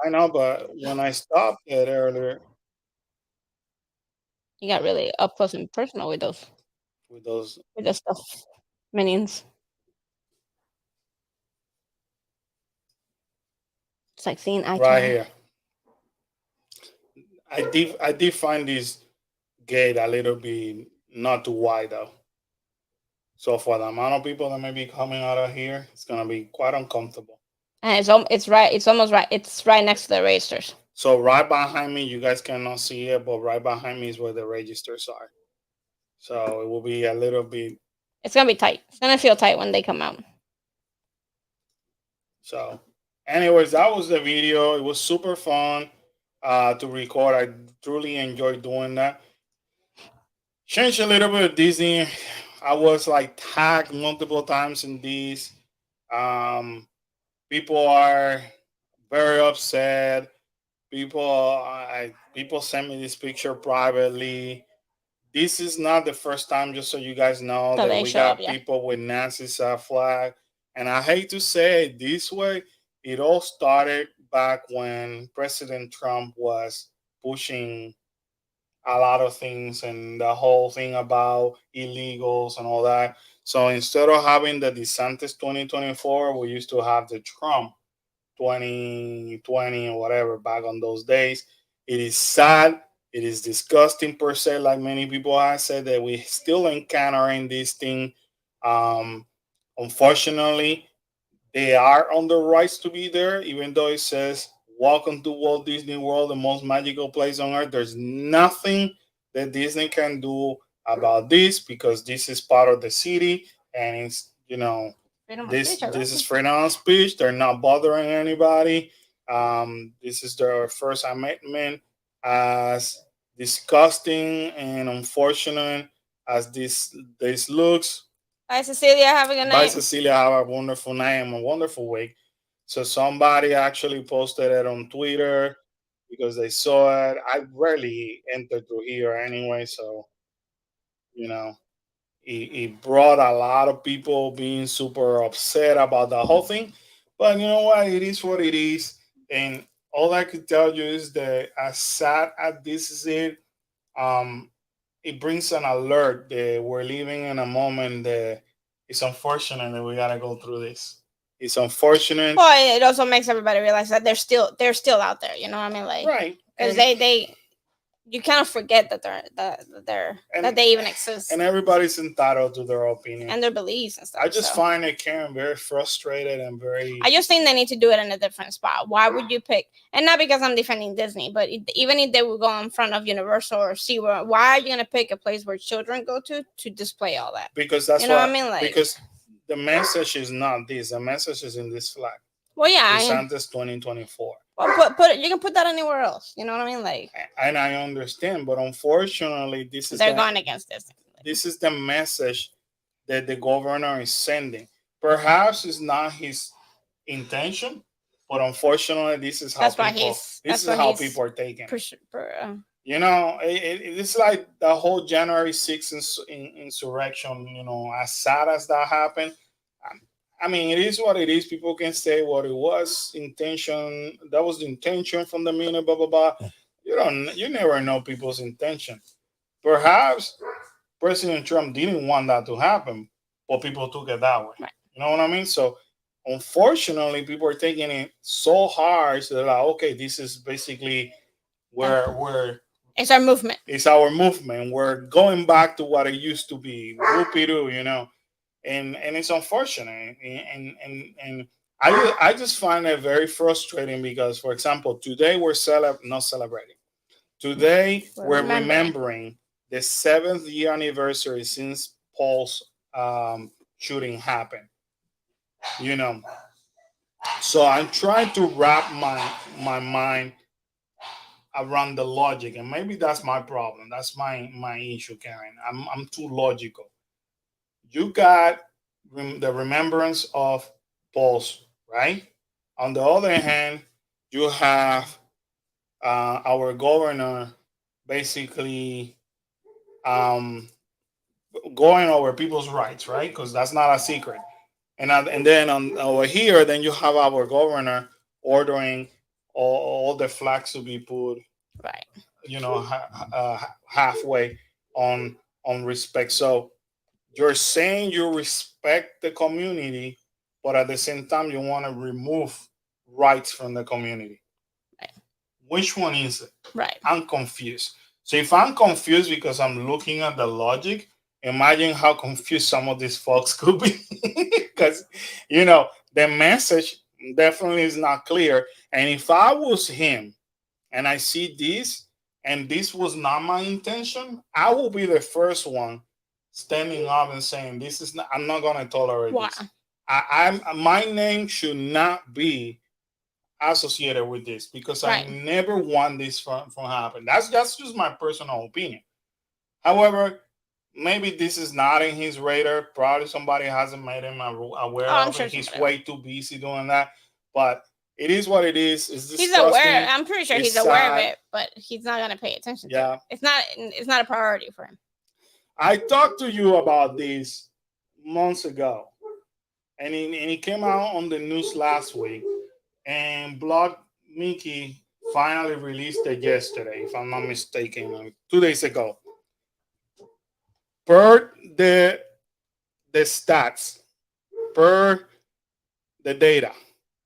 I know, but when I stopped it earlier, you got really up close and personal with those the stuff minions. It's like seeing eye to right eye. here. I did find this gate a little bit not too wide though. So for the amount of people that may be coming out of here, it's gonna be quite uncomfortable. And it's right. It's almost right. It's right next to the registers. So right behind me, you guys cannot see it, but right behind me is where the registers are. So it will be a little bit. It's gonna be tight. It's gonna feel tight when they come out. So, anyways, that was the video. It was super fun to record. I truly enjoyed doing that. Change a little bit of Disney. I was like tagged multiple times in these. Um, People are very upset. People send me this picture privately. This is not the first time, just so you guys know, So that they we show up, got yeah. people with Nancy's flag. And I hate to say it this way, it all started back when President Trump was pushing a lot of things and the whole thing about illegals and all that. So instead of having the DeSantis 2024, we used to have the Trump 2020 or whatever back on those days. It is sad. It is disgusting per se, like many people have said, that we still encountering this thing. Um, Unfortunately, they are on the rights to be there, even though it says "Welcome to Walt Disney World, the most magical place on earth." There's nothing that Disney can do about this because this is part of the city, and it's this is freedom of speech. They're not bothering anybody. This is their first amendment. As disgusting and unfortunate as this looks, Bye, Cecilia. Have a good bye, night. Cecilia. Have a wonderful night and a wonderful week. So somebody actually posted it on Twitter because they saw it. I rarely enter through here anyway, so you know, it brought a lot of people being super upset about the whole thing. But you know what? It is what it is. And all I could tell you is that as sad as this is um, it brings an alert that we're living in a moment that it's unfortunate that we gotta go through this. It's unfortunate. Well, it also makes everybody realize that they're still out there. You know what I mean? Like, Right. because they you kind of forget that that they even exist And everybody's entitled to their opinion and their beliefs and stuff. I just find it Karen very frustrated and very. I just think they need to do it in a different spot. Why would you pick? And not because I'm defending Disney, but even if they would go in front of Universal or SeaWorld, why are you gonna pick a place where children go to display all that? Because that's what I mean. Like, because the message is not this. The message is in this flag. Well, yeah, DeSantis 2024. Well, put it. You can put that anywhere else. You know what I mean? Like, and I understand, but unfortunately, they're going against this. This is the message that the governor is sending. Perhaps it's not his intention, but unfortunately, this is how people are taking. You know, it's like the whole January 6th insurrection. You know, as sad as that happened. I mean, it is what it is. People can say what it was intention. That was the intention from the minute. Blah blah blah. You never know people's intention. Perhaps President Trump didn't want that to happen, but people took it that way. Right. You know what I mean? So, unfortunately, people are taking it so hard. So they're like, okay, this is basically where it's our movement. It's our movement. We're going back to what it used to be. Whoopie doo, you know. And it's unfortunate, and I just find it very frustrating because, for example, today we're not celebrating. Today we're remembering the 7th year anniversary since Paul's shooting happened. You know, so I'm trying to wrap my mind around the logic, and maybe that's my problem. That's my issue, Karen. I'm too logical. You got the remembrance of Paul's, right? On the other hand, you have our governor basically going over people's rights, right? Because that's not a secret. And then over here, then you have our governor ordering all the flags to be put, right? You know, halfway on respect. So you're saying you respect the community, but at the same time you want to remove rights from the community. Right. Which one is it? Right. I'm confused. So if I'm confused because I'm looking at the logic, imagine how confused some of these folks could be. Because, the message definitely is not clear. And if I was him and I see this, and this was not my intention, I will be the first one standing up and saying, "This is not. I'm not going to tolerate Wow. this. My name should not be associated with this because Right. I never want this from happen." That's just my personal opinion. However, maybe this is not in his radar. Probably somebody hasn't made him aware I'm of sure it. He's somebody way too busy doing that. But it is what it is. It's He's disgusting. aware. I'm pretty sure he's It's aware of sad. it, but he's not gonna pay attention to Yeah. it. It's not a priority for him. I talked to you about this months ago, and it came out on the news last week. And Block Mickey finally released it yesterday, if I'm not mistaken, 2 days ago. Per the stats, per the data,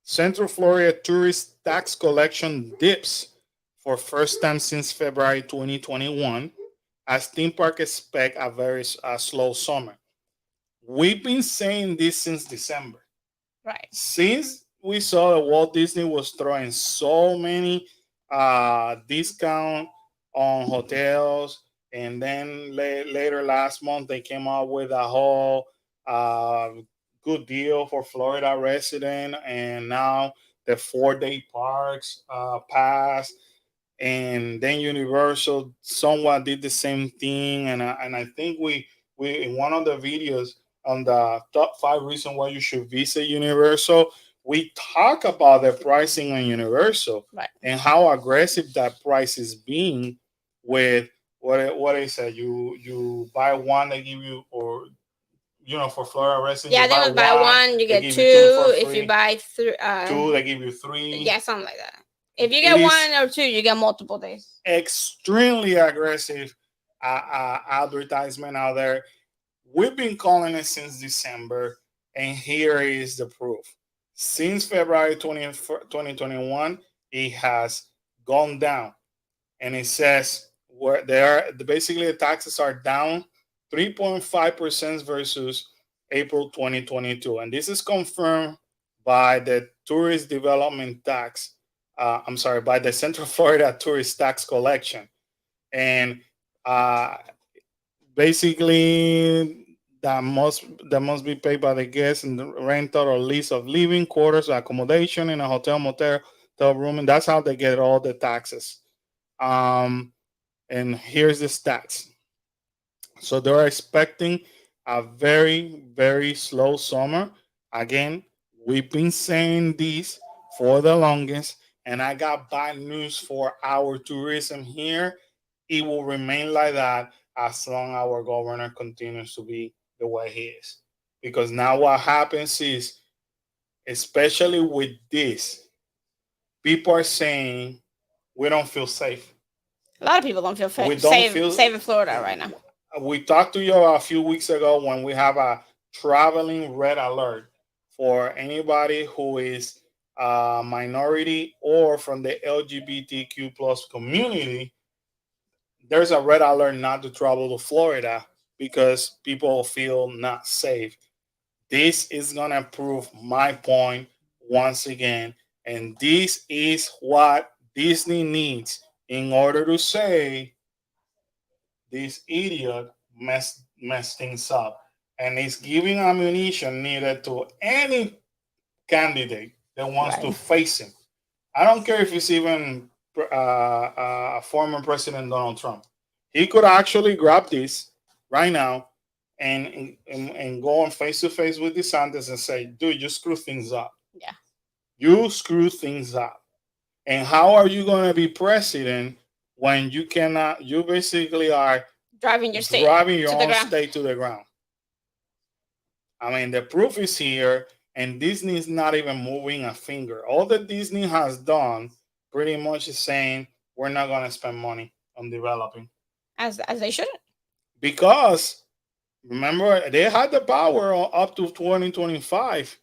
Central Florida tourist tax collection dips for first time since February 2021 as theme park expect a very slow summer. We've been saying this since December. Right. Since we saw that Walt Disney was throwing so many discount on hotels, and then later last month they came out with a whole good deal for Florida resident, and now the 4-day parks pass, and then Universal somewhat did the same thing, and I think we in one of the videos on the top 5 reasons why you should visit Universal, we talk about the pricing on Universal, right, and how aggressive that price is being with what I said. You buy one, they give you, or for Florida residents, yeah, you they buy one, you get two. If you buy two, they give you 3. Yeah, something like that. If you get 1 or 2, you get multiple days. Extremely aggressive advertisement out there. We've been calling it since December, and here is the proof. Since February 2021, it has gone down, and it says where they are. Basically, the taxes are down 3.5% versus April 2022, and this is confirmed by the Tourist Development Tax. By the Central Florida Tourist Tax Collection, and basically that must be paid by the guests in the rental or lease of living quarters, accommodation in a hotel, motel room, and that's how they get all the taxes. And here's the stats. So they're expecting a very, very slow summer. Again, we've been saying this for the longest, and I got bad news for our tourism here. It will remain like that as long as our governor continues to be the way he is. Because now what happens is, especially with this, people are saying we don't feel safe. A lot of people don't feel safe. We don't feel safe in Florida right now. We talked to you a few weeks ago when we have a traveling red alert for anybody who is a minority or from the LGBTQ plus community. There's a red alert not to travel to Florida because people feel not safe. This is going to prove my point once again. And this is what Disney needs in order to say this idiot messed things up. And it's giving ammunition needed to any candidate that wants to face him. I don't care if it's even former President Donald Trump. He could actually grab this right now and go on face to face with DeSantis and say, dude, you screw things up. Yeah. You screw things up. And how are you going to be president when you cannot, you basically are driving your own state to the ground? I mean, the proof is here, and Disney is not even moving a finger. All that Disney has done pretty much is saying, we're not going to spend money on developing. As they shouldn't. Because, remember, they had the power up to 2025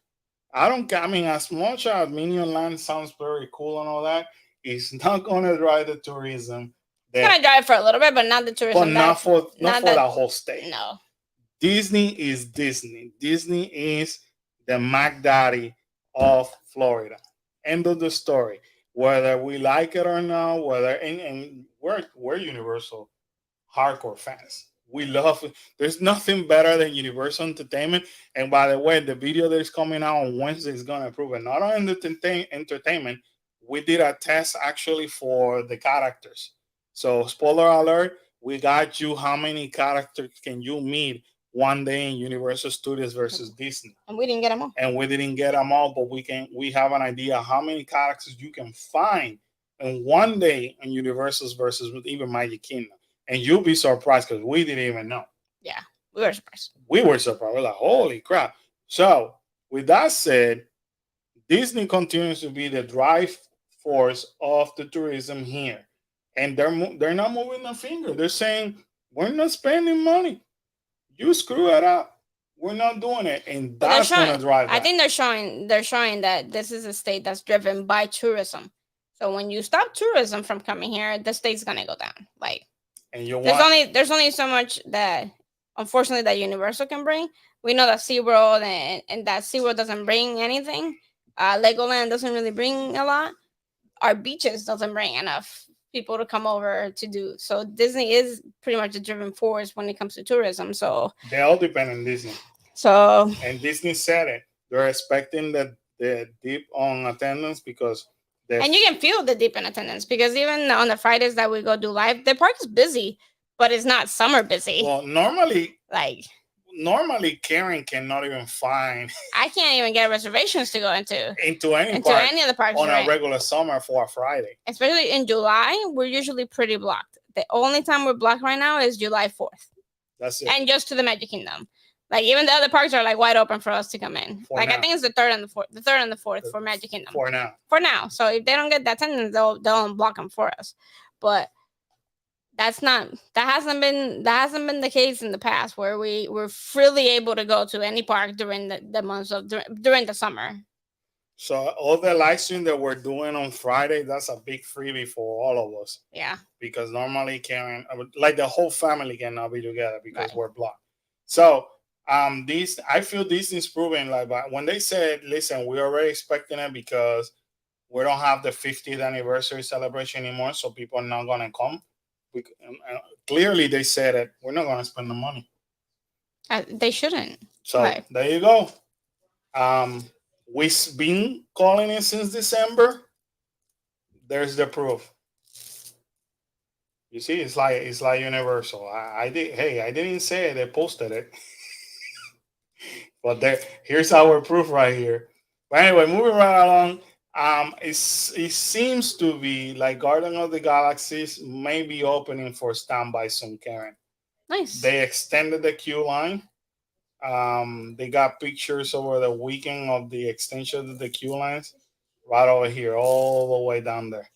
I don't. I mean, as much as Minion Land sounds very cool and all that, it's not gonna drive the tourism. It's gonna drive for a little bit, but not the But tourism. not That's for not the that. whole state. No. Disney is Disney. Disney is the Mac Daddy of Florida. End of the story. Whether we like it or not, whether and we're Universal hardcore fans. We love it. There's nothing better than Universal Entertainment. And by the way, the video that is coming out on Wednesday is gonna prove it. Not only entertainment, we did a test actually for the characters. So spoiler alert, we got you how many characters can you meet one day in Universal Studios versus Disney. And we didn't get them all. And we didn't get them all, but we have an idea how many characters you can find in one day in Universal's versus with even Magic Kingdom. And you'll be surprised because we didn't even know. Yeah, we were surprised. We were surprised. We're like, holy crap. So, with that said, Disney continues to be the drive force of the tourism here. And they're not moving a finger. They're saying, we're not spending money. You screw it up. We're not doing it. And that's going to drive that. I think they're showing that this is a state that's driven by tourism. So when you stop tourism from coming here, the state's going to go down. Like, and you there's only so much that, unfortunately, that Universal can bring. We know that SeaWorld and that SeaWorld doesn't bring anything. Legoland doesn't really bring a lot. Our beaches doesn't bring enough people to come over to do. So Disney is pretty much a driven force when it comes to tourism. So they all depend on Disney. So and Disney said it. They're expecting the dip on attendance because and you can feel the dip in attendance because even on the Fridays that we go do live, the park is busy, but it's not summer busy. Well, normally Karen cannot even find. I can't even get reservations to go into any of the parks on a regular summer for a Friday. Especially in July, we're usually pretty blocked. The only time we're blocked right now is July 4th. That's it. And just to the Magic Kingdom. Like even the other parks are like wide open for us to come in. I think it's the third and the fourth for Magic Kingdom. For now. So if they don't get that attendance, they'll unblock them for us. But that hasn't been the case in the past where we were freely able to go to any park during the months of during the summer. So all the live stream that we're doing on Friday, that's a big freebie for all of us. Yeah. Because normally Karen, like the whole family cannot be together because we're blocked. So I feel Disney's proving like when they said, listen, we're already expecting it because we don't have the 50th anniversary celebration anymore, so people are not gonna come. Clearly they said it. We're not gonna spend the money. They shouldn't. So there you go. We've been calling it since December. There's the proof. You see, it's like Universal. I didn't say it. They posted it. But here's our proof right here. But anyway, moving right along. It seems to be like Garden of the Galaxies may be opening for standby soon, Karen. Nice. They extended the queue line. They got pictures over the weekend of the extension of the queue lines right over here, all the way down there.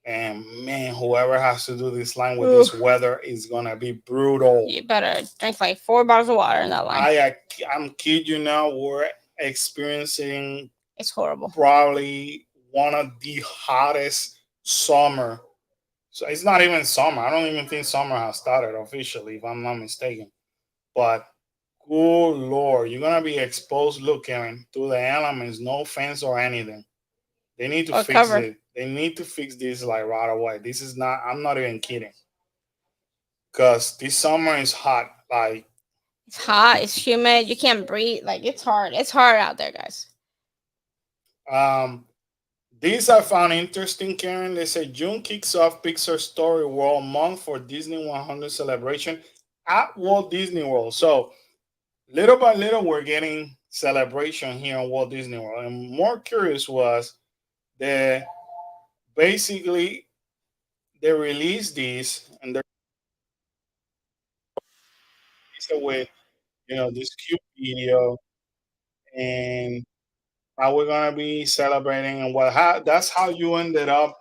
And man, whoever has to do this line with this weather is gonna be brutal. You better drink like 4 bottles of water in that line. I'm kidding you now. We're experiencing it's horrible. Probably one of the hottest summer. So it's not even summer. I don't even think summer has started officially, if I'm not mistaken. But good Lord, you're gonna be exposed. Look, Karen, to the elements, no fence or anything. They need to fix it. They need to fix this like right away. This is not. I'm not even kidding. Because this summer is hot. Like it's hot. It's humid. You can't breathe. Like it's hard. It's hard out there, guys. These I found interesting, Karen. They say June kicks off Pixar Story World Month for Disney 100 celebration at Walt Disney World. So little by little, we're getting celebration here in Walt Disney World. And more curious was that basically they released these and they're with this cute video and how we're gonna be celebrating and that's how you ended up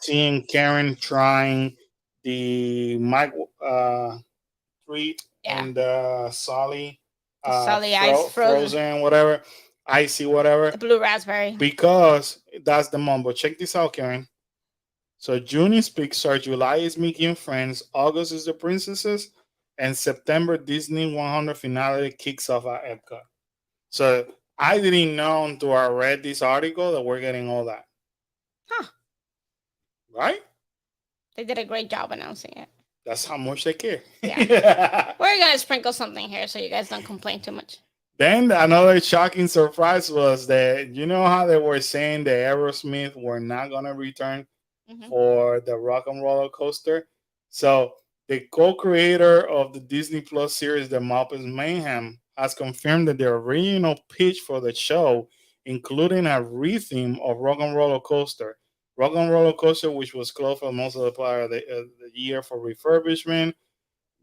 seeing Karen trying the Mike treat and Sully Sully ice frozen whatever. icy, whatever, The blue raspberry. because that's the month. But check this out, Karen. So June is Pixar, July is Mickey and Friends, August is the Princesses, and September Disney 100 finale kicks off at Epcot. So I didn't know until I read this article that we're getting all that. Huh. Right? They did a great job announcing it. That's how much they care. Yeah. We're gonna sprinkle something here so you guys don't complain too much. Then another shocking surprise was that you know how they were saying that Aerosmith were not gonna return for the Rock and Roller Coaster. So the co-creator of the Disney Plus series, The Muppets Mayhem, has confirmed that the original pitch for the show, including a retheme of Rock and Roller Coaster. Rock and Roller Coaster, which was closed for most of the part of the year for refurbishment,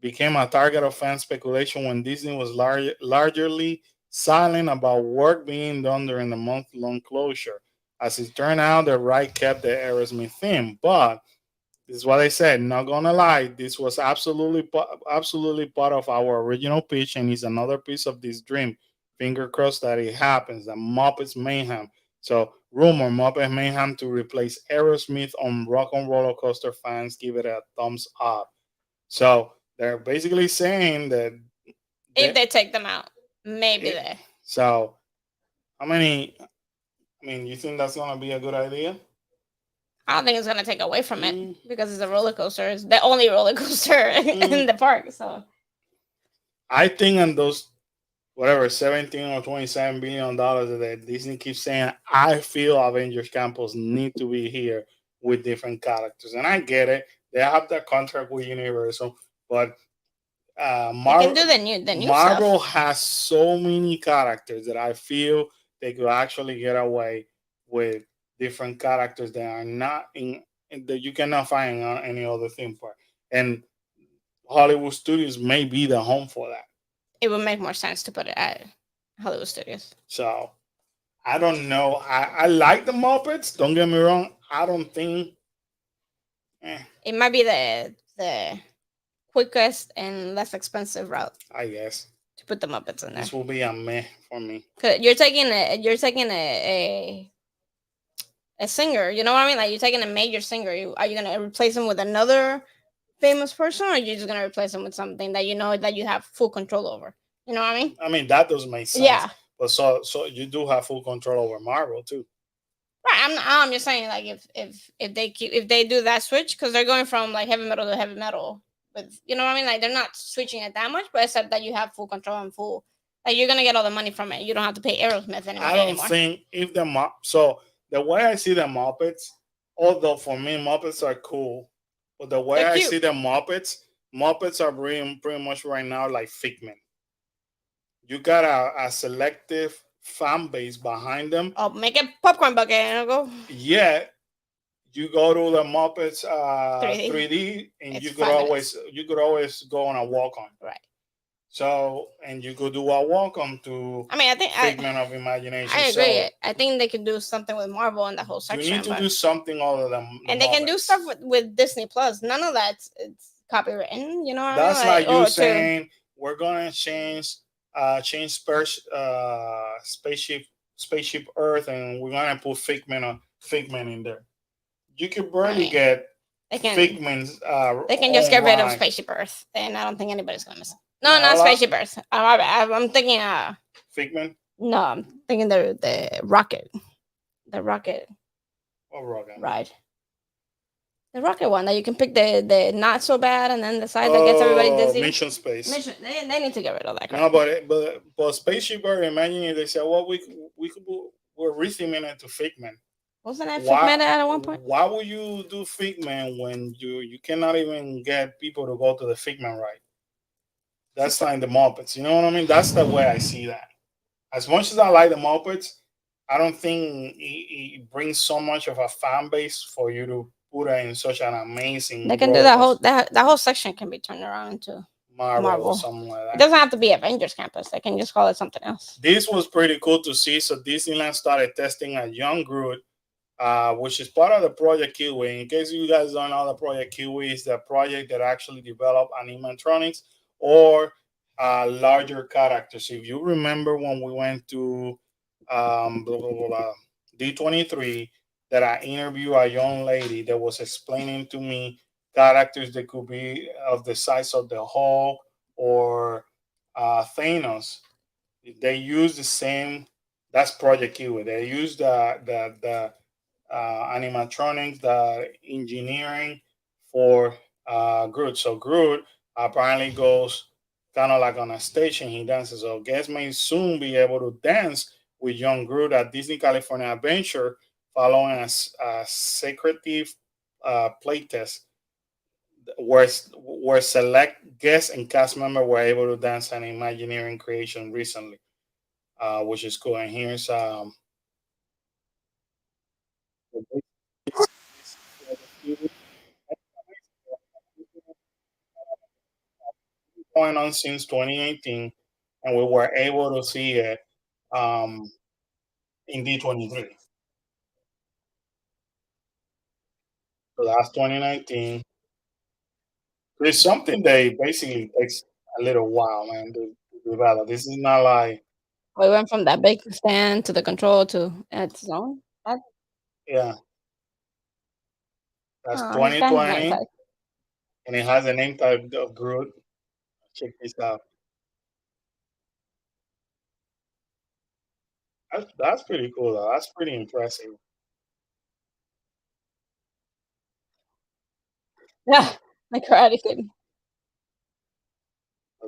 became a target of fan speculation when Disney was largely silent about work being done during the month-long closure. As it turned out, the ride kept the Aerosmith theme, but this is what I said. Not gonna lie, this was absolutely part of our original pitch, and it's another piece of this dream. Finger crossed that it happens. The Muppets Mayhem. So, rumor Muppets Mayhem to replace Aerosmith on Rock and Roller Coaster. Fans give it a thumbs up. So they're basically saying that if they take them out, maybe there. So, how many? I mean, you think that's gonna be a good idea? I don't think it's gonna take away from it because it's a roller coaster. It's the only roller coaster in the park. So I think on those whatever 17 or 27 billion dollars that Disney keeps saying, I feel Avengers Campus need to be here with different characters, and I get it. They have that contract with Universal, but Marvel can do the new Marvel stuff. has so many characters that I feel they could actually get away with different characters that are not that you cannot find on any other theme park, and Hollywood Studios may be the home for that. It would make more sense to put it at Hollywood Studios. So I don't know. I like the Muppets. Don't get me wrong. I don't think it might be the quickest and less expensive route. I guess to put the Muppets in there. This will be a meh for me. Cause you're taking a singer. You know what I mean? Like you're taking a major singer. Are you gonna replace him with another famous person, or are you just gonna replace him with something that you know that you have full control over? You know what I mean? I mean that does make sense. Yeah. But so you do have full control over Marvel too. Right. I'm just saying like if they do that switch, because they're going from like heavy metal to heavy metal with, you know what I mean? Like they're not switching it that much, but except that you have full control and full, like you're gonna get all the money from it. You don't have to pay Aerosmith anymore. I don't think if so the way I see the Muppets, although for me Muppets are cool, but the way I see the Muppets are pretty much right now like Figment. You got a selective fan base behind them. Oh, make a popcorn bucket and go. Yeah, you go to the Muppets 3D and it's you could always go on a walk on. Right. So and you could do a walk on to. I mean, I think Figment of Imagination. I agree. So, I think they could do something with Marvel in the whole section. You need to do something other than. And they can do stuff with Disney Plus. None of that's it's copywritten. You know what that's I mean? Like you saying we're gonna change spaceship Earth, and we're gonna put Figment in there. You could barely get Figments. They can just get rid of Spaceship Earth, and I don't think anybody's gonna miss it. No, not Spaceship Earth. I'm thinking Figment. No, I'm thinking the rocket. The rocket. What rocket? Ride. The rocket one that you can pick the not so bad and then the side that gets everybody dizzy. Mission Space. They need to get rid of that crap. No, but Spaceship Earth, imagine they said, well, we're retheming it to Figment. Wasn't that Figment at one point? Why would you do Figment when you cannot even get people to go to the Figment ride? That's like the Muppets. You know what I mean? That's the way I see that. As much as I like the Muppets, I don't think it brings so much of a fan base for you to put it in such an amazing. They can do that whole section can be turned around into Marvel or something like that. It doesn't have to be Avengers Campus. They can just call it something else. This was pretty cool to see. So Disneyland started testing a young Groot, which is part of the Project Kiwi. In case you guys don't know, the Project Kiwi is the project that actually developed animatronics or larger characters. If you remember when we went to blah, blah, blah, blah, D23, that I interviewed a young lady that was explaining to me characters that could be of the size of the Hulk or Thanos. They use the same. That's Project Kiwi. They use the animatronics, the engineering for Groot. So Groot apparently goes kind of like on a stage and he dances. So guests may soon be able to dance with young Groot at Disney California Adventure following a secretive playtest where select guests and cast members were able to dance an Imagineering creation recently, which is cool. And here's going on since 2018, and we were able to see it um, in D23. So that's 2019. There's something that basically takes a little while, man, to develop. This is not like, We went from that big stand to the control to its own. yeah, that's Oh, this guy has 2020, like. and it has a name tag of Groot. Check this out. That's pretty cool, though. That's pretty impressive. Yeah, the Karate Kid.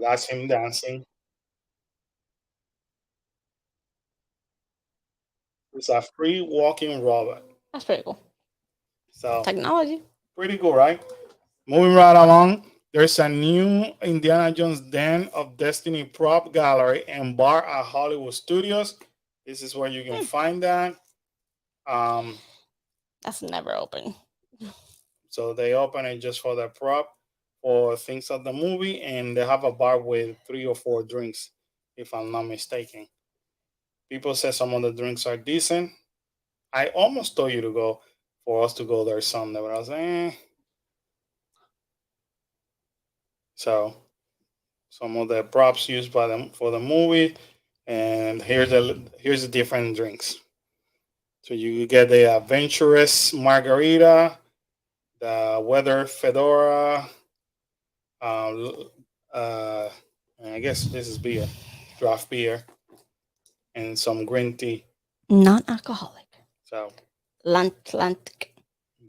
That's him dancing. It's a free walking robot. That's pretty cool. So Technology. pretty cool, right? Moving right along, there's a new Indiana Jones Den of Destiny prop gallery and bar at Hollywood Studios. This is where you can find that. Um, That's never open. so they open it just for the prop for things of the movie, and they have a bar with 3 or 4 drinks, if I'm not mistaken. People say some of the drinks are decent. I almost told you to go for us to go there Sunday, but I was like, So some of the props used by them for the movie, and here's the different drinks. So you get the adventurous margarita, the weather fedora, um, uh, and I guess this is beer, draft beer, and some green tea. Non-alcoholic. So Atlantic.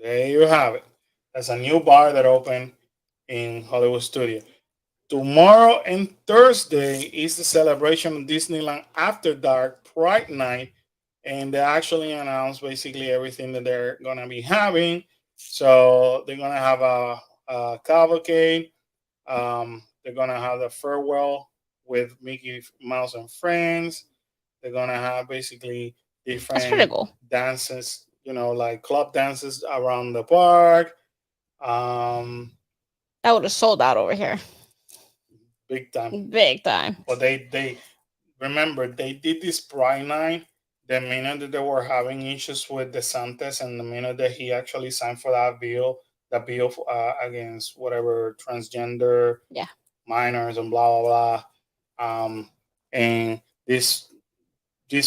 there you have it. That's a new bar that opened in Hollywood Studio. Tomorrow and Thursday is the celebration of Disneyland After Dark Pride Night, and they actually announced basically everything that they're gonna be having. So they're gonna have a cavalcade. They're gonna have the farewell with Mickey Mouse and friends. They're gonna have basically That's pretty different cool. dances, like club dances around the park. Um, That would have sold out over here. Big time. Big time. But they remember they did this Pride Night the minute that they were having issues with DeSantis, and the minute that he actually signed for that bill against whatever transgender Yeah. minors and blah blah blah. And this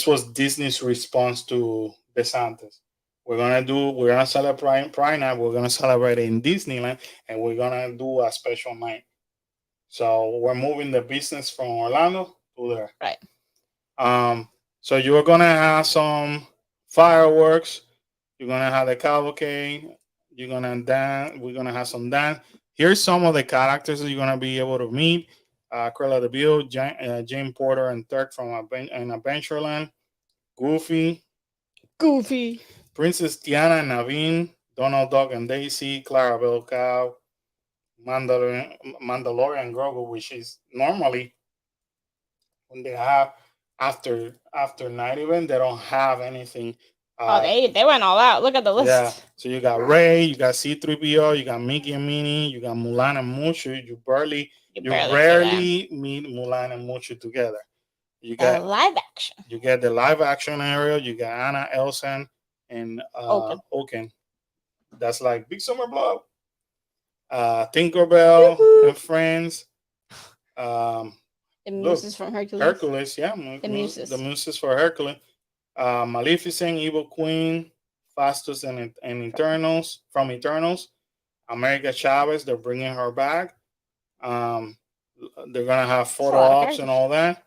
was Disney's response to DeSantis. We're gonna celebrate Pride Night. We're gonna celebrate it in Disneyland, and we're gonna do a special night. So we're moving the business from Orlando to there. Right. So you're gonna have some fireworks. You're gonna have the cavalcade. You're gonna dance. We're gonna have some dance. Here's some of the characters that you're gonna be able to meet: Cruella de Vil, Jane Porter, and Turk from Adventureland. Goofy, Goofy. Princess Tiana and Naveen, Donald Duck and Daisy, Clarabelle Cow, Mandalorian Grogu, which is normally when they have after night event, they don't have anything. Oh, they went all out. Look at the list. Yeah. So you got Ray, you got C3PO, you got Mickey and Minnie, you got Mulan and Mushu. You rarely meet Mulan and Mushu together. You got live action. You get the live action area. You got Anna, Elsa, and Oaken. That's like Big Summer Blow. Tinkerbell and Friends. The muses from Hercules. Hercules, yeah. The muses. The muses for Hercules. Maleficent, Evil Queen, Fastus, and Eternals from Eternals. America Chavez, they're bringing her back. Um, they're gonna have That's a photo lot of ops and characters. all that.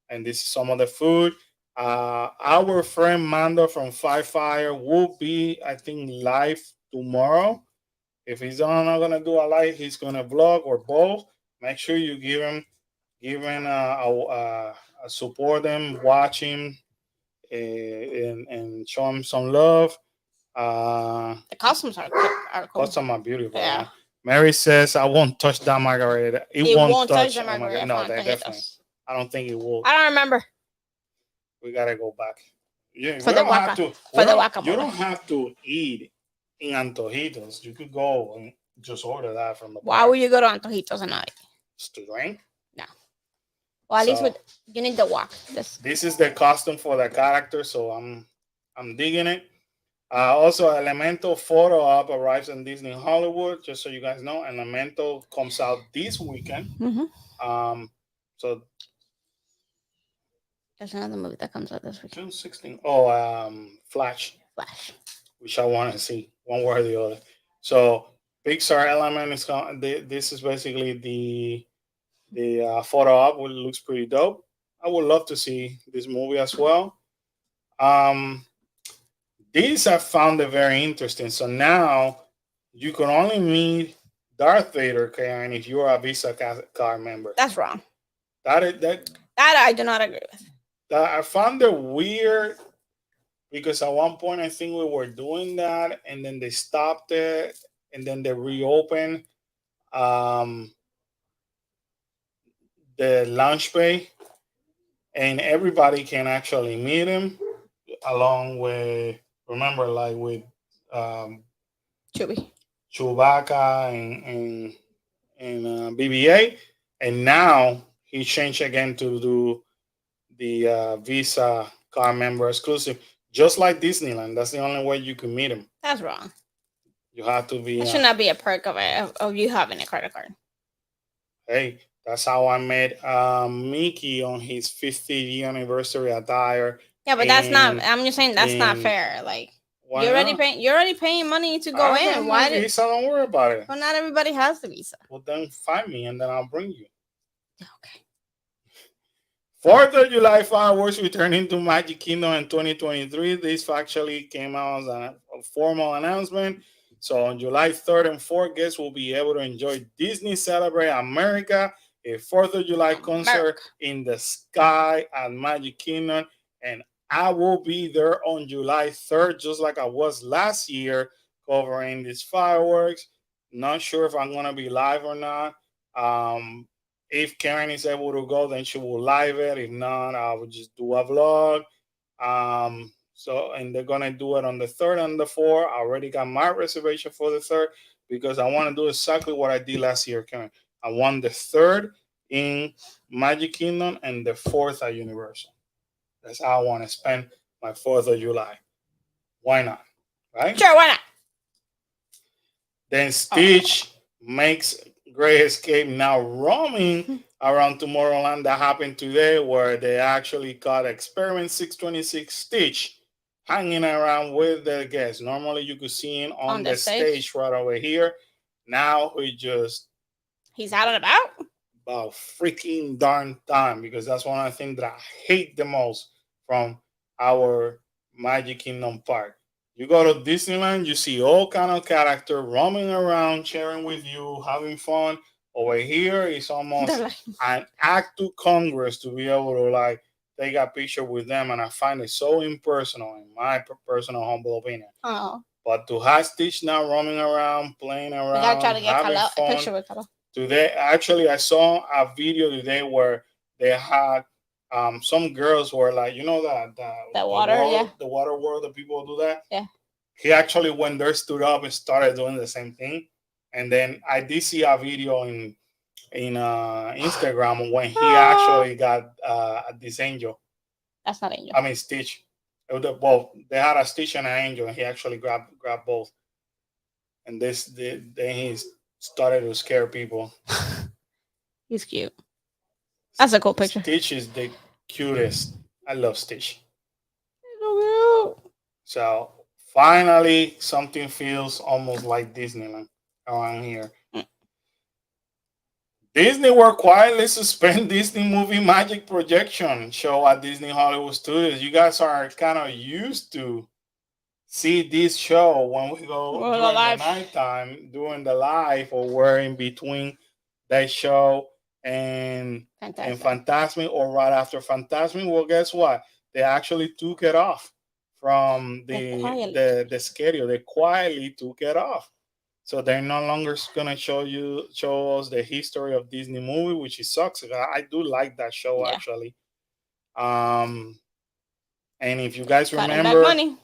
And this is some of the food. Our friend Mando from Five Fire will be, I think, live tomorrow. If he's not gonna do a live, he's gonna vlog or both. Make sure you give him support him, watch him, and show him some love. The costumes are cool. Custom are beautiful. Yeah. Mary says, "I won't touch that margarita. It won't touch touch the oh my margarita. God. No, from they definitely. Antojitos. I don't think it will. I don't remember. We gotta go back. Yeah, For we the don't have guaca- to. for we the don't- guacamole. You don't have to eat in Antojitos. You could go and just order that from the Why bar. would you go to Antojitos and not eat? Just to drink. Well, at least So- with you need the walk. This is the costume for the character, so I'm digging it. Also, Elemental photo op arrives in Disney Hollywood. Just so you guys know, Elemental comes out this weekend. So There's another movie that comes out this week. June 16th. Oh, Flash, Flash. which I want to see one way or the other. So Pixar Element is this is basically the photo op. It looks pretty dope. I would love to see this movie as well. These I found it very interesting. So now you can only meet Darth Vader, Karen, if you're a Visa card member. That's wrong. That I do not agree with. I found it weird because at one point I think we were doing that, and then they stopped it, and then they reopened the launch bay, and everybody can actually meet him, along with with Chewie. Chewbacca and BB-8, and now he changed again to do the Visa card member exclusive, just like Disneyland. That's the only way you can meet him. That's wrong. You have to be. That should not be a perk of you having a credit card. Hey, that's how I met Mickey on his 50th anniversary attire. Yeah, but that's not. I'm just saying that's not fair. Like Why you're already not? paying. You're already paying money to go I got in. my Why did? Visa? Don't worry about it. Well, not everybody has the Visa. Well, then find me and then I'll bring you. Okay. 4th of July fireworks return into Magic Kingdom in 2023. This actually came out as a formal announcement. So on July 3rd and 4th, guests will be able to enjoy Disney Celebrate America, a 4th of July concert in the sky at Magic Kingdom. And I will be there on July 3rd, just like I was last year, covering these fireworks. Not sure if I'm going to be live or not. If Karen is able to go, then she will live it. If not, I will just do a vlog. And they're gonna do it on the 3rd and the 4th. I already got my reservation for the 3rd because I want to do exactly what I did last year, Karen. I want the 3rd in Magic Kingdom and the 4th at Universal. That's how I want to spend my 4th of July. Why not? Right? Sure, why not? Then Stitch makes Great Escape now roaming around Tomorrowland. That happened today, where they actually caught Experiment 626 Stitch hanging around with the guests. Normally, you could see him on the stage right over here. Now he's out and about freaking darn time, because that's one of the things that I hate the most from our Magic Kingdom park. You go to Disneyland, you see all kind of characters roaming around, sharing with you, having fun. Over here, it's almost an act to Congress to be able to take a picture with them, and I find it so impersonal, in my personal humble opinion. Oh. But to have Stitch now roaming around, playing around, you gotta try to get having fun. A picture with Kalo. Today, actually, I saw a video today where they had some girls were the water, the water world, the people do that. Yeah. He actually went there, stood up, and started doing the same thing. And then I did see a video in Instagram when he actually got this angel. That's not Angel. I mean Stitch. They had a Stitch and an angel, and he actually grabbed both. And then he started to scare people. He's cute. That's a cool picture. Stitch is the cutest. I love Stitch. So finally, something feels almost like Disneyland around here. Mm. Disney will quietly suspend Disney movie magic projection show at Disney Hollywood Studios. You guys are kind of used to see this show when we go We're during the alive. nighttime, during the live, or we're in between that show and Fantastic. Fantasmic, or right after Fantasmic. Well, guess what? They actually took it off from the schedule. They quietly took it off. So they're no longer gonna show us the history of Disney movie, which is sucks. I do like that show Yeah. actually. Um, and if you guys Cutting back remember, money.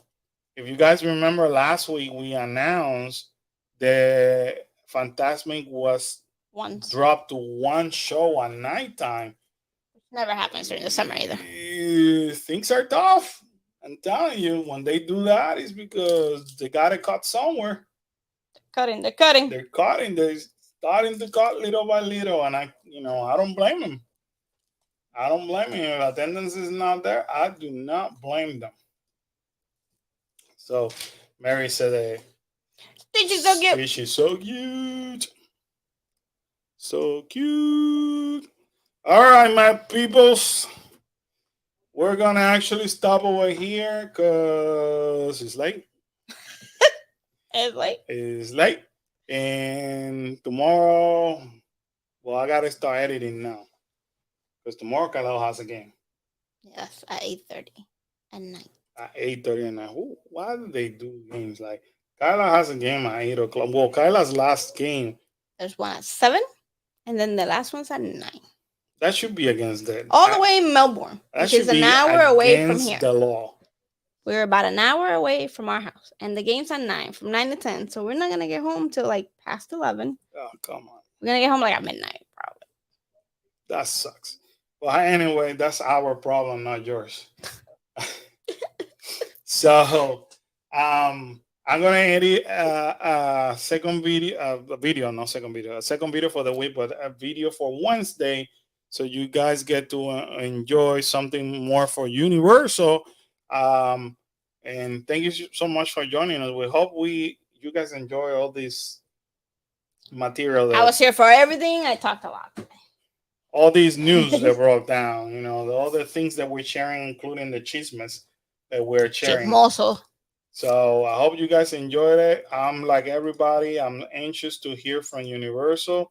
if you guys remember last week, we announced the Fantasmic was Once. dropped to one show at nighttime. Never happens during the summer either. Things are tough. I'm telling you, when they do that, it's because they got to cut somewhere. They're cutting. They're cutting. They're starting to cut little by little, and I don't blame them. I don't blame them. If attendance is not there, I do not blame them. So, Mary said, Stitch is so cute. Stitch is so cute. So cute. All right, my peoples. We're going to actually stop over here because it's late. It's late. And tomorrow, well, I got to start editing now. Because tomorrow, Kyle has a game. Yes, at 8:30 at night. At 8:30 at night. Why do they do games like Kyla has a game at 8 o'clock? Well, Kyla's last game. There's one at 7, and then the last one's at 9. That should be against the all the way in Melbourne, which is an hour away from here. The law. We're about an hour away from our house, and the game's at 9, from 9 to 10. So we're not gonna get home till like past 11. Oh, come on. We're gonna get home like at midnight, probably. That sucks. Well, anyway, that's our problem, not yours. So, I'm gonna edit a second video, a second video for the week, but a video for Wednesday, so you guys get to enjoy something more for Universal. And thank you so much for joining us. We hope you guys enjoy all this material. I was here for everything. I talked a lot. All these news that broke down, all the things that we're sharing, including the chismes that we're sharing. Chismoso. So I hope you guys enjoyed it. I'm like everybody. I'm anxious to hear from Universal,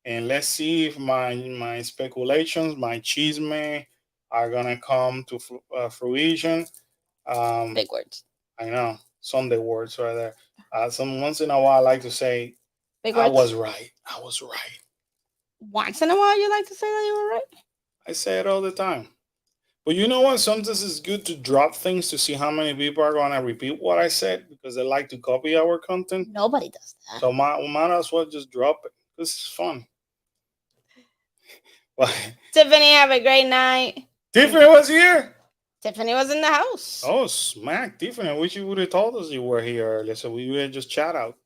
and let's see if my speculations, my chisme, are gonna come to fruition. Big words. I know, Sunday words right there. Once in a while, I like to say, Big I words. was right. I was right. Once in a while, you like to say that you were right? I say it all the time. But you know what? Sometimes it's good to drop things to see how many people are going to repeat what I said, because they like to copy our content. Nobody does that. So might as well just drop it. This is fun. Tiffany, have a great night. Tiffany was here. Tiffany was in the house. Oh, smack. Tiffany, I wish you would have told us you were here earlier, so we would just chat out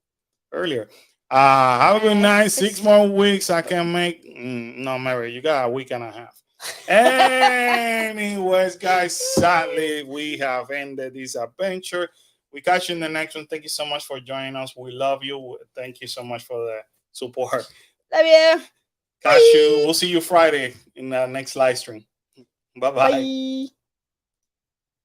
earlier. Have a good night. 6 more weeks I can make. No, Mary, you got a week and a half. Anyways, guys, sadly, we have ended this adventure. We catch you in the next one. Thank you so much for joining us. We love you. Thank you so much for the support. Love you. Catch you. We'll see you Friday in the next live stream. Bye-bye. Bye.